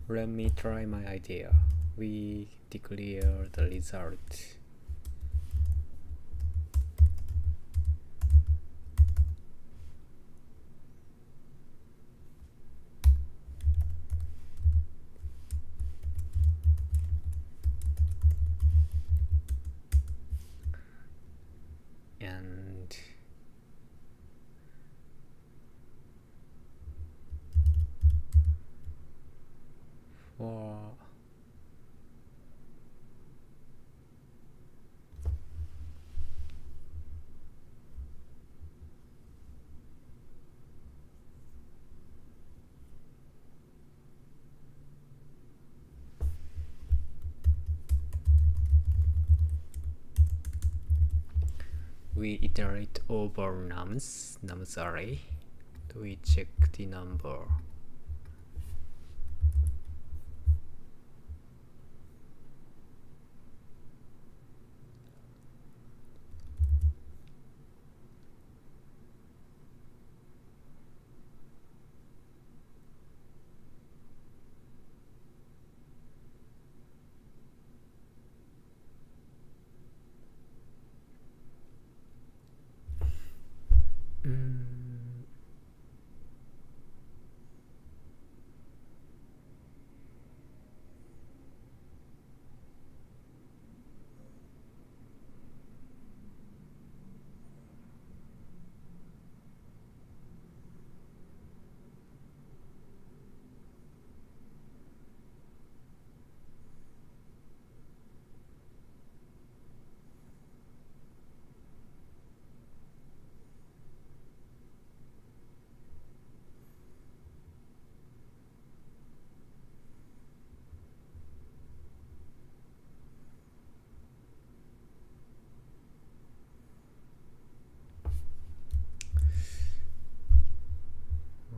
let me try my idea. We declare the result. And for we iterate over nums array. We check the number.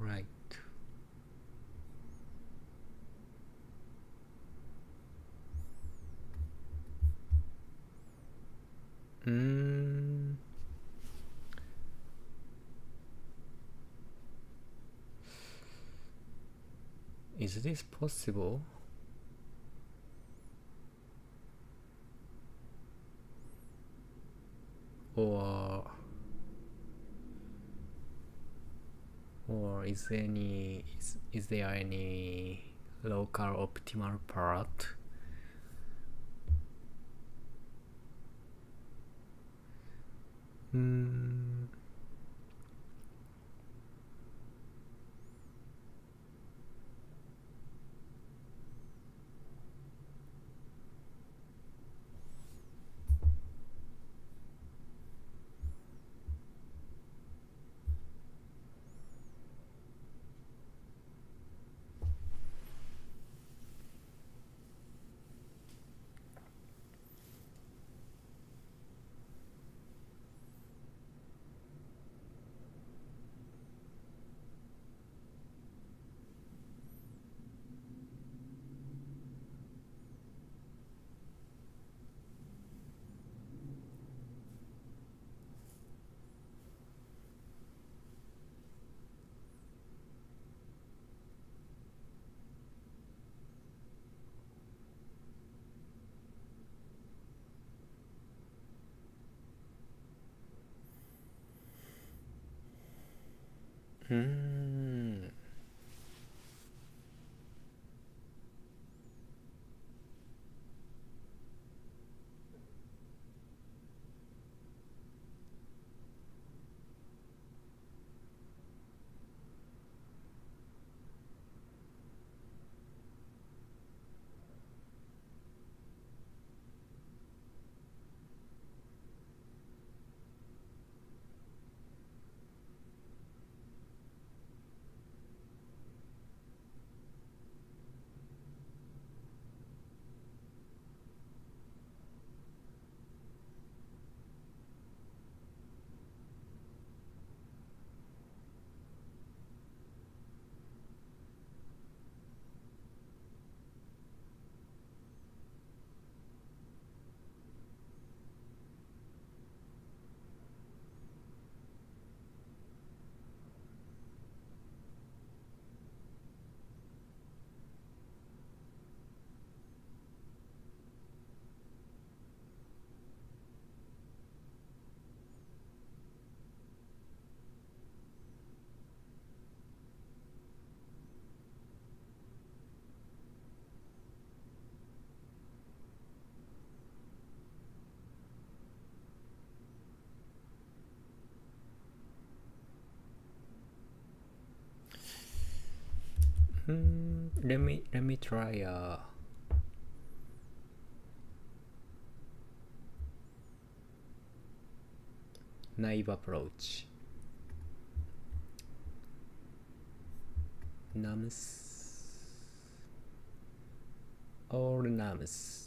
Right. Is this possible? Or is there any local optimal part? Hmm. Let me try a naive approach. Nums, all numbers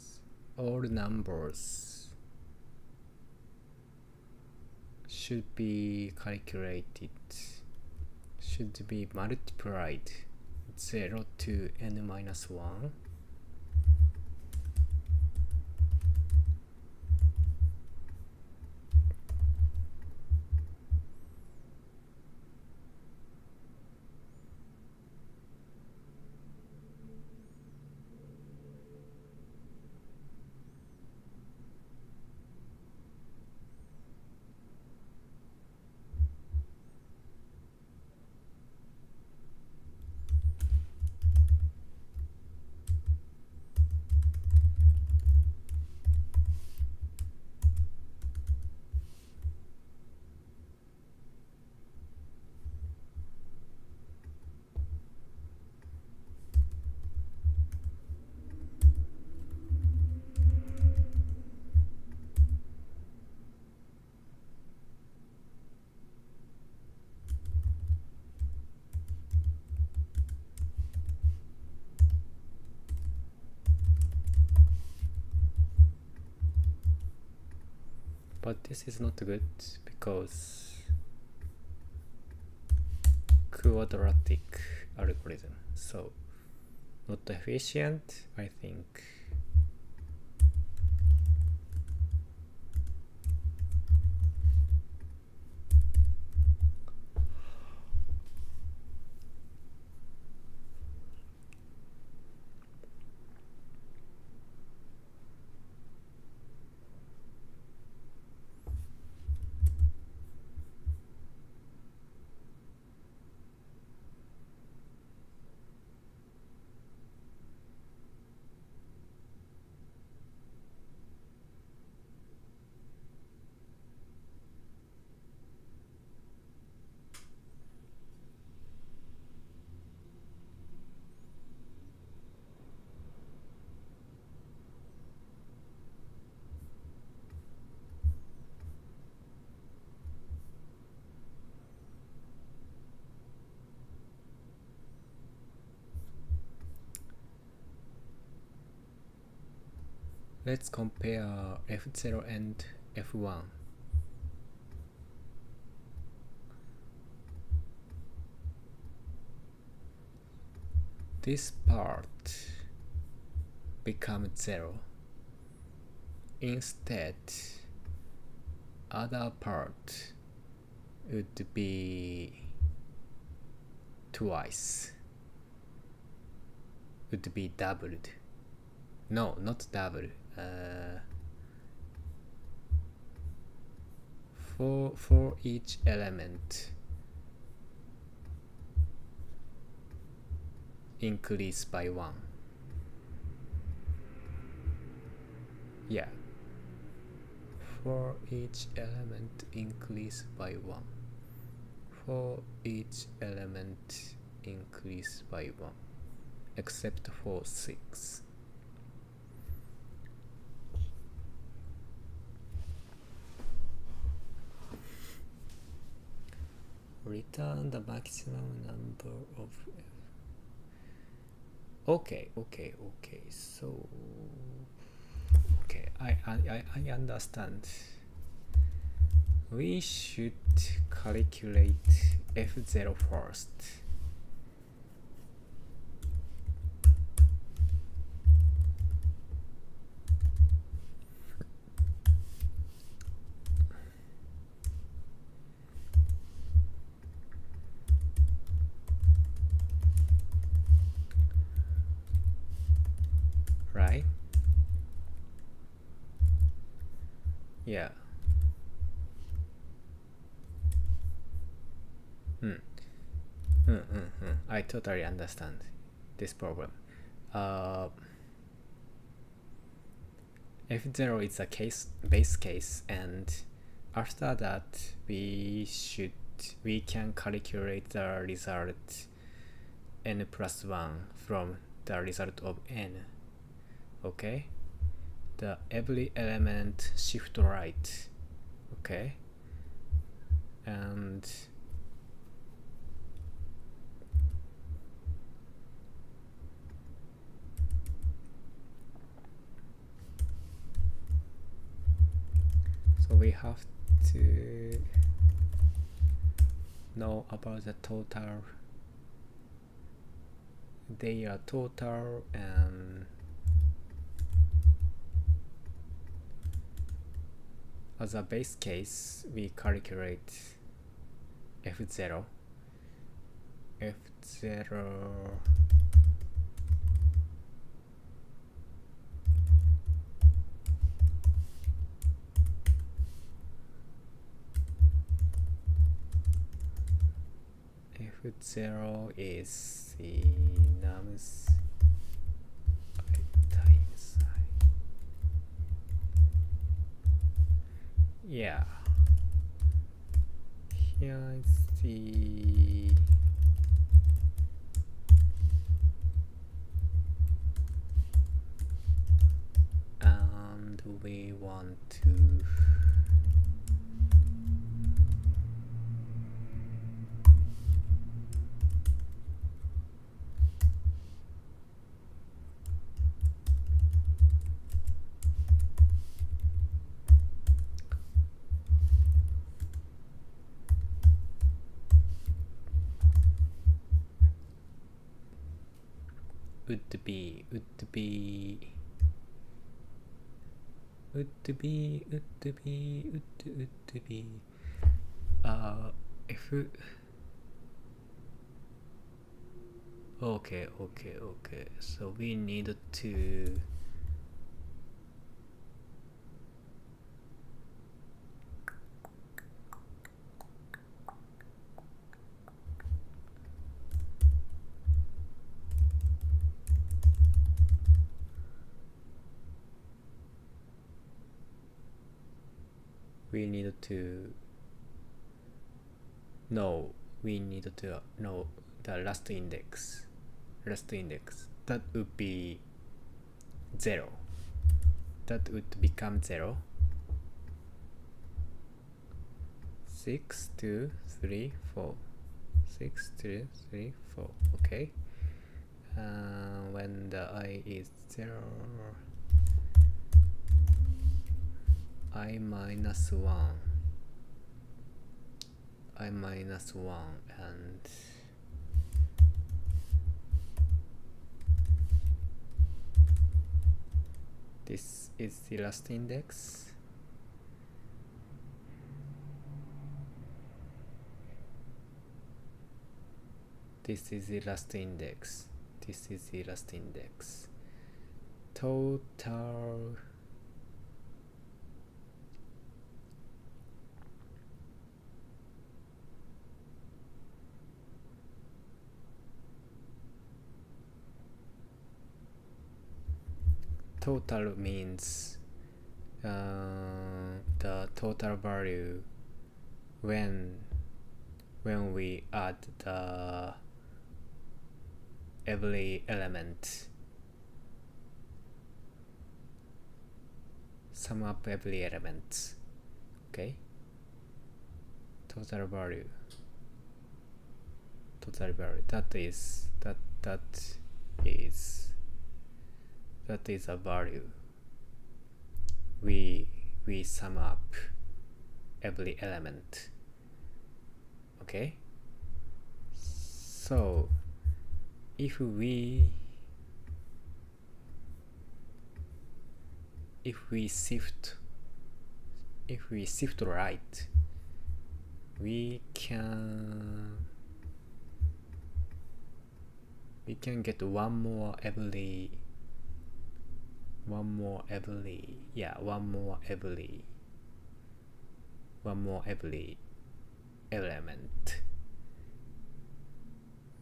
should be calculated, should be multiplied 0 to n minus 1. But this is not good because quadratic algorithm, so not efficient, I think. Let's compare F0 and F1. This part becomes 0. Instead, other part would be twice, would be doubled. No, not double. For each element, increase by 1. Yeah, for each element increase by 1. For each element increase by 1, except for 6. Return the maximum number of okay, so okay, I understand. We should calculate F0 first. Right? Yeah. I totally understand this problem. F0 is a base case, and after that we can calculate the result n plus 1 from the result of n. Okay, the every element shift right. Okay, and so we have to know about the total. They are total, and as a base case we calculate F0. F0 is the nums times I. Yeah, here is the and we want to would be if okay, so we need to know the last index. That would be 0. That would become 0. 6, 2, 3, 4. 6, 2, 3, 4. Okay. When the I is 0, I minus 1, and this is the last index. This is the last index. Total total means the total value when we add the every element, sum up every element. Okay, total value, that is a value we sum up every element. Okay, so if we shift right, we can get one more every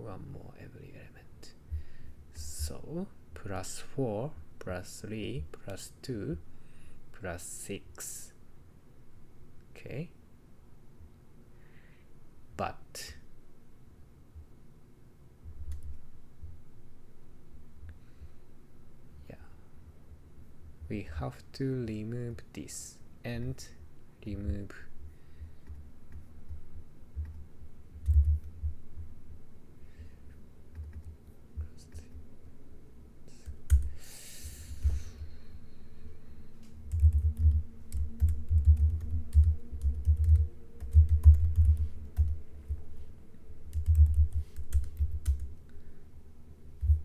element. So plus 4 plus 3 plus 2 plus 6. Okay, but we have to remove this and remove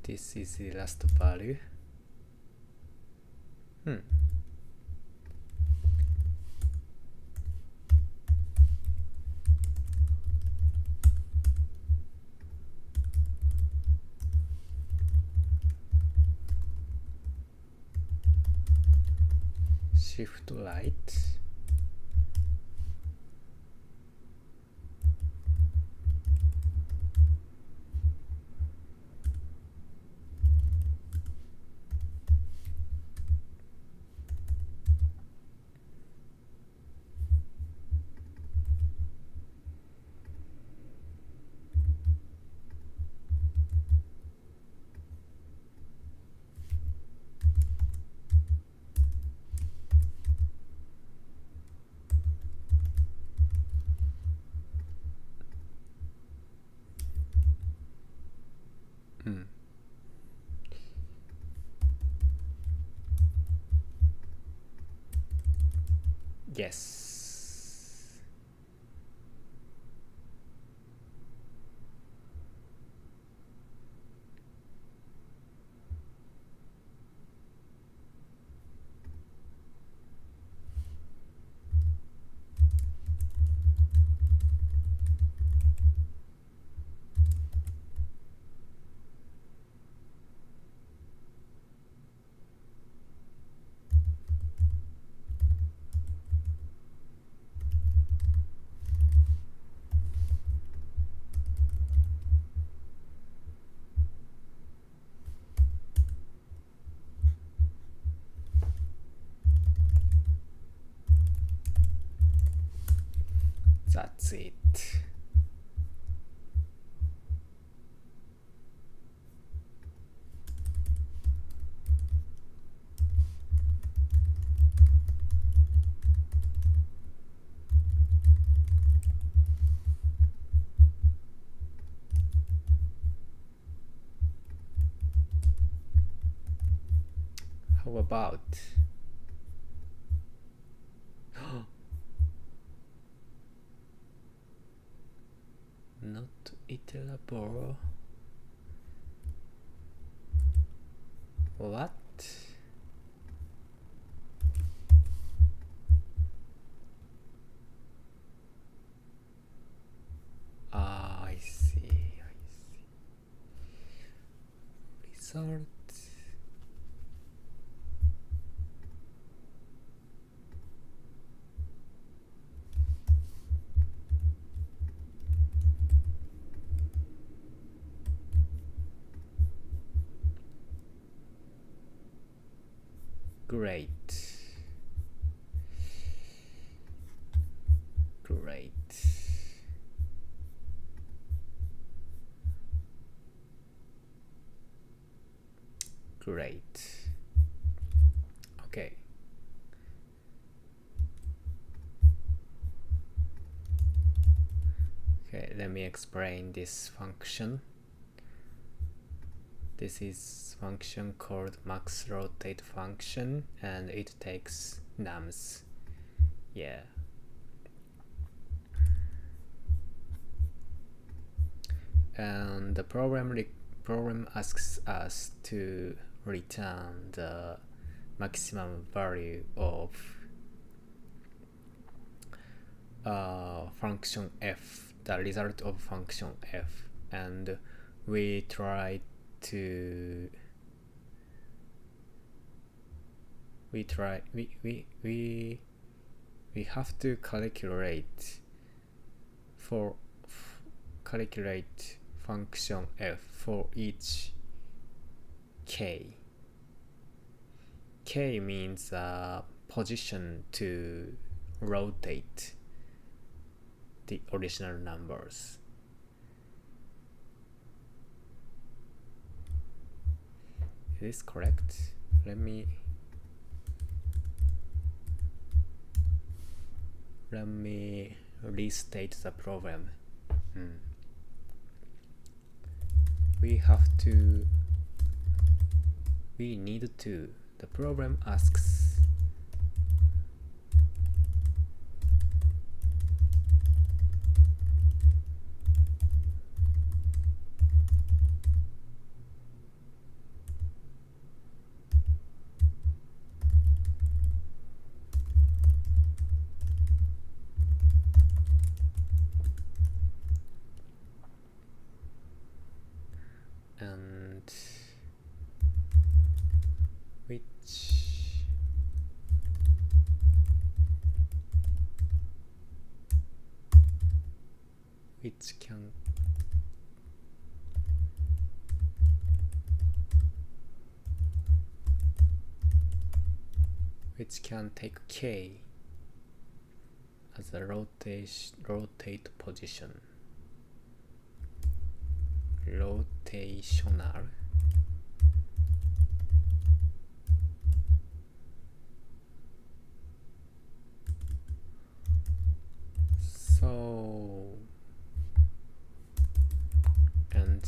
this is the last value. Shift right. Yes. That's it. How about not iterable? What? I see. Result. Great. Great. Great. Okay. Okay, let me explain this function. This is function called max rotate function, and it takes nums. Yeah. And the program asks us to return the maximum value of function f, the result of function f, and we try to we have to calculate function f for each k. K means position to rotate the original numbers. Is this correct? Let me restate the program. The program asks and which can take k as a rotate position. Rotational. So, and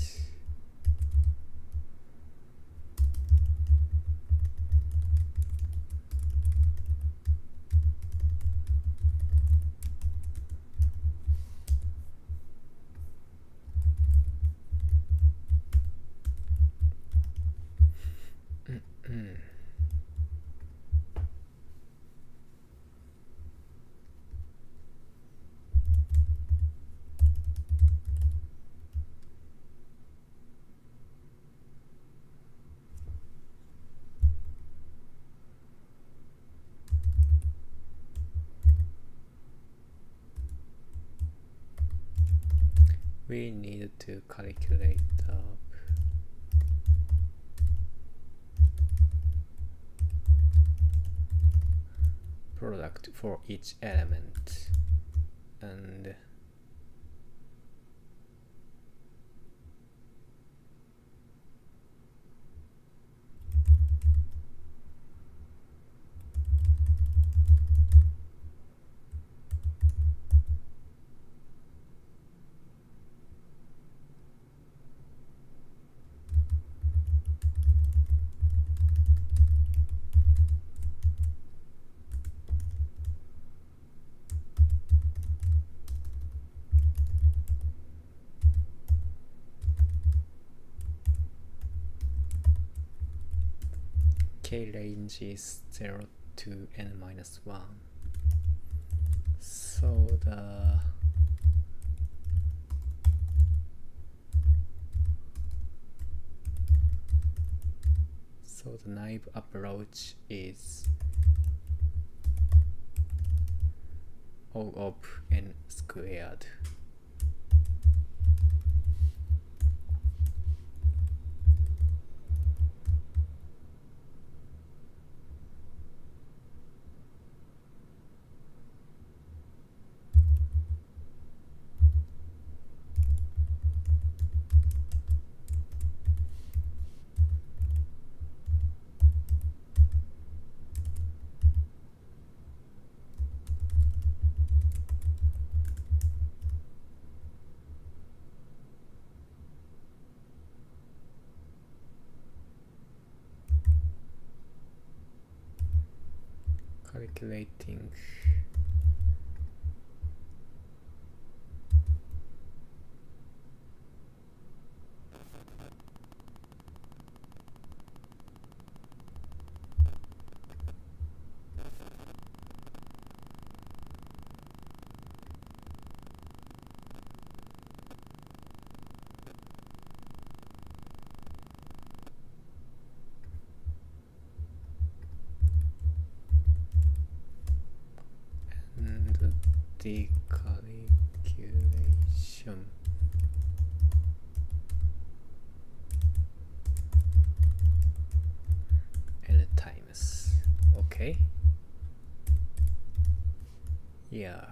we need to calculate the product for each element, and k range is 0 to n-1. So the naive approach is O of n squared. calculating. And the calculation n times. Okay. Yeah.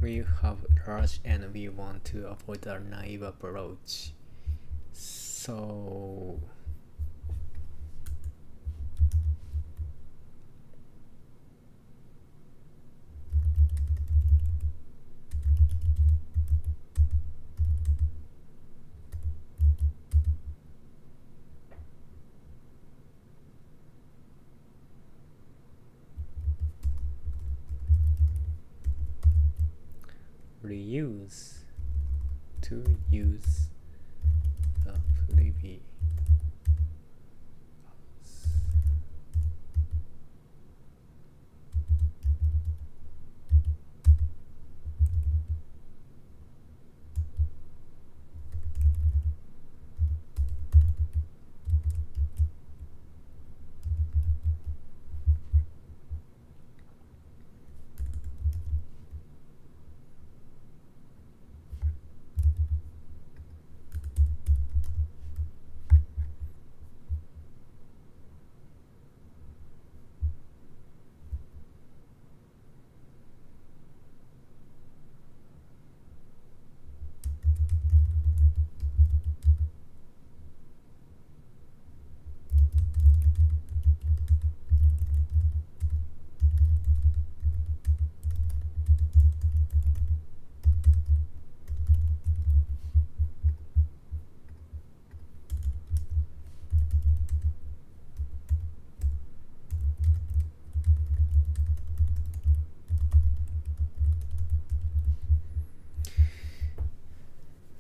We have large and we want to avoid a naive approach. So reuse to use the freebie.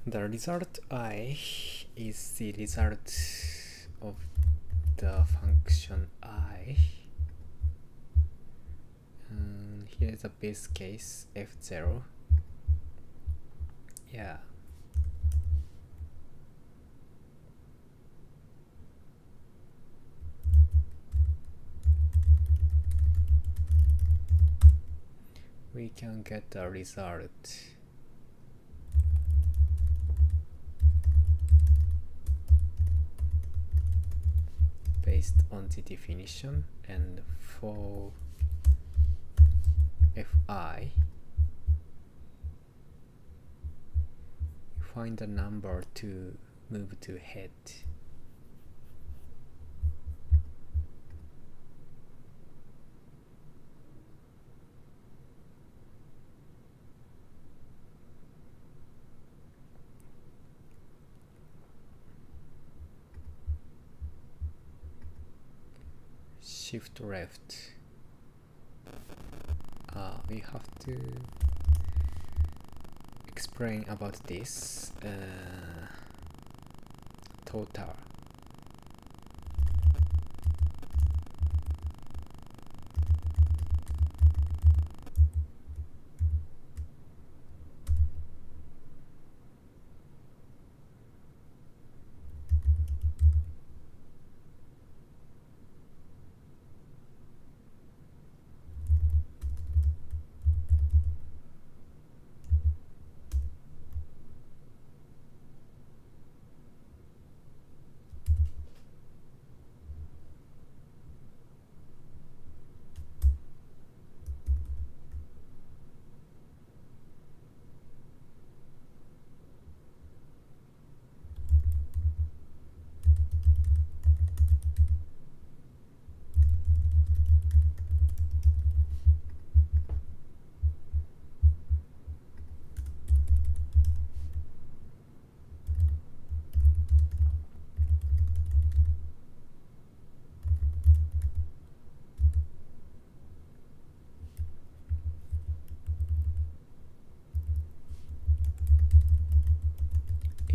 The result I is the result of the function I. And here is a base case f0. Yeah. We can get the result based on the definition, and for fi find a number to move to head. Shift left. We have to explain about this total.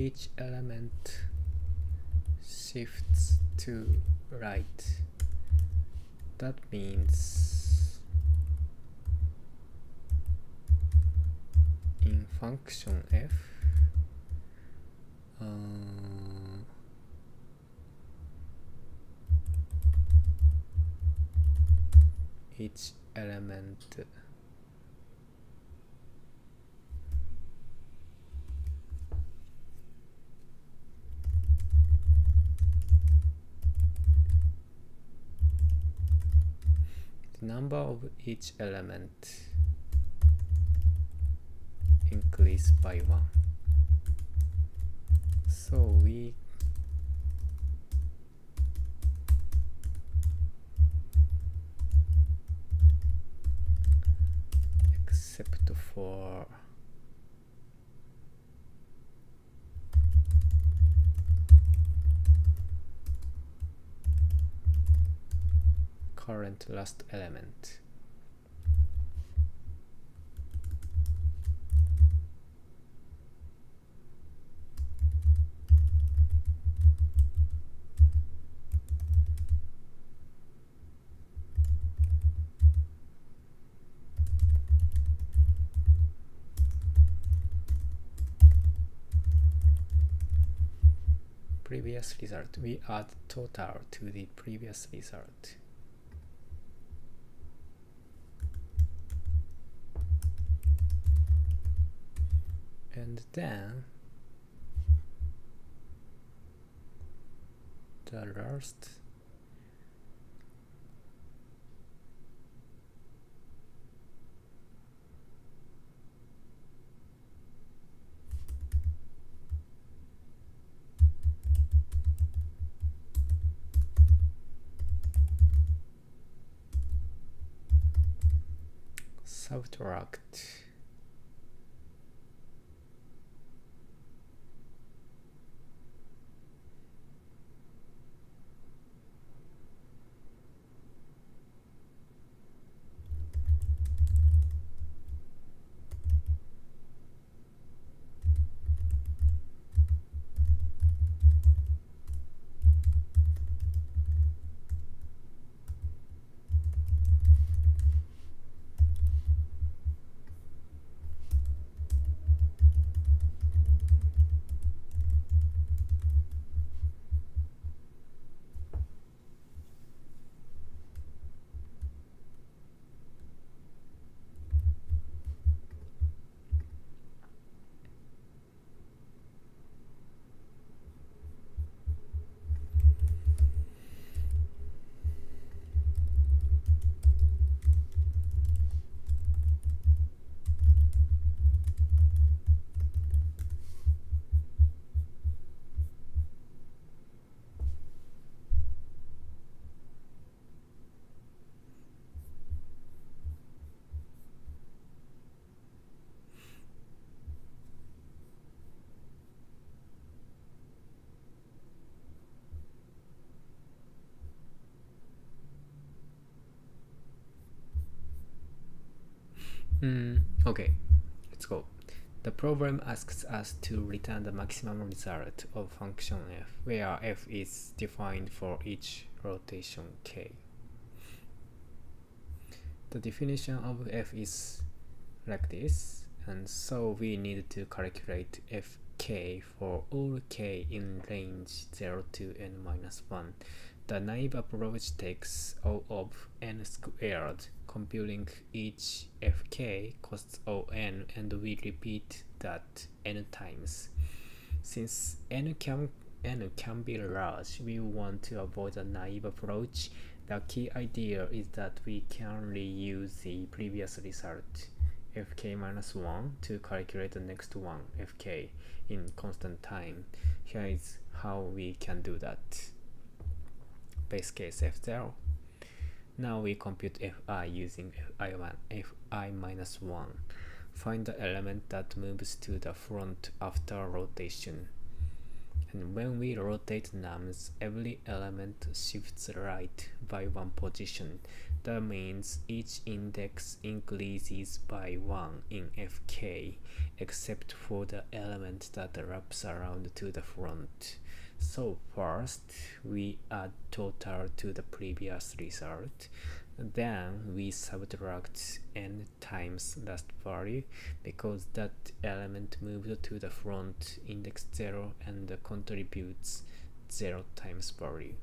each element shifts to right. That means in function f, each element the number of each element increase by 1. So we except for current last element. Previous result. We add total to the previous result. And then the last subtract okay, let's go. The problem asks us to return the maximum result of function f, where f is defined for each rotation k. The definition of f is like this, and so we need to calculate fk for all k in range 0 to n minus 1. The naive approach takes O of n squared, computing each fk costs O n, and we repeat that n times. Since n can be large, we want to avoid a naive approach. The key idea is that we can reuse the previous result, fk minus 1, to calculate the next one, fk, in constant time. Here is how we can do that. Base case f0. Now we compute fi using fi minus 1. Find the element that moves to the front after rotation, And when we rotate nums, every element shifts right by one position. That means each index increases by 1 in Fk, except for the element that wraps around to the front. So first, we add total to the previous result. Then we subtract n times last value because that element moved to the front index 0 and contributes 0 times value.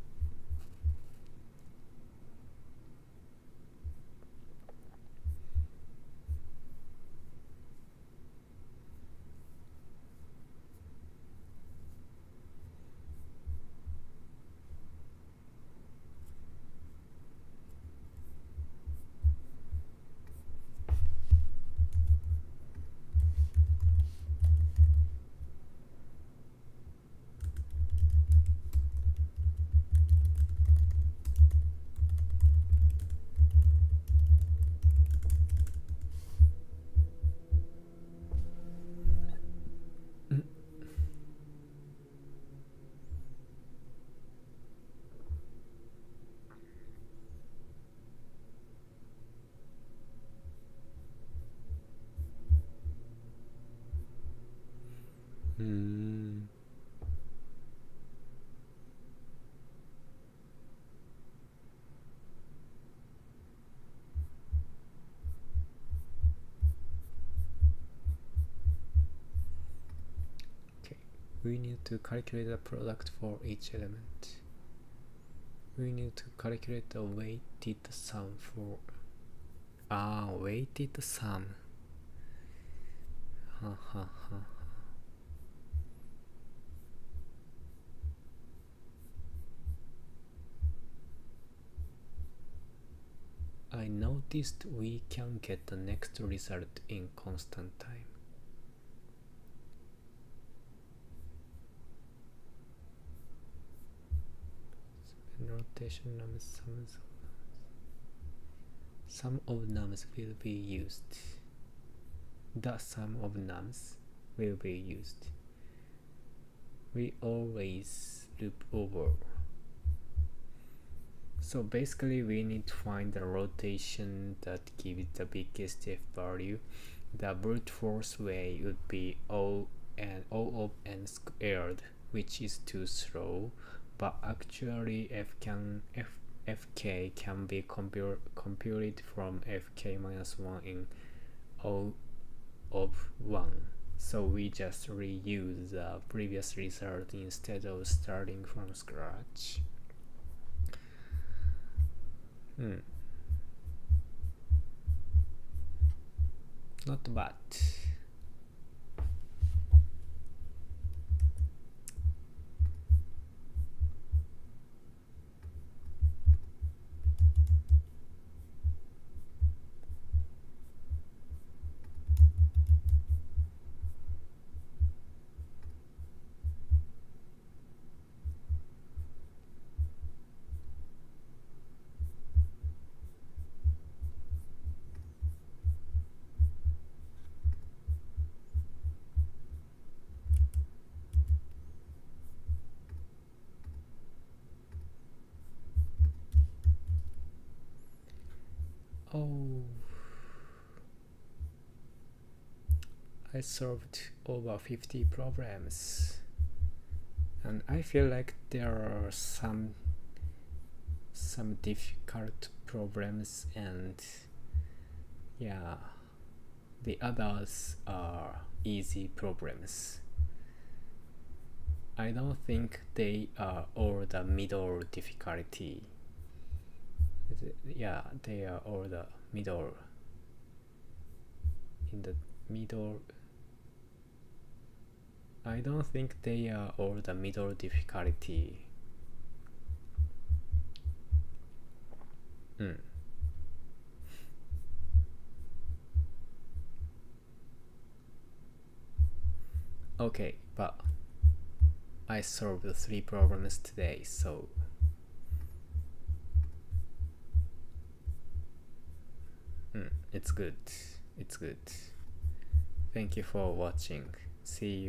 Okay, we need to calculate the product for each element. We need to calculate the weighted sum for weighted sum. I noticed we can get the next result in constant time. Rotation nums, sum of nums will be used. The sum of nums will be used. We always loop over. So basically we need to find the rotation that gives the biggest F value. The brute force way would be O of n squared, which is too slow, but actually Fk can be computed from Fk minus 1 in O of 1. So we just reuse the previous result instead of starting from scratch. Not bad. Oh, I solved over 50 problems, and I feel like there are some difficult problems, and yeah, the others are easy problems. I don't think they are all the middle difficulty. Yeah, they are all the middle. In the middle, I don't think they are all the middle difficulty. Okay, but I solved 3 problems today, so it's good. It's good. Thank you for watching. See you.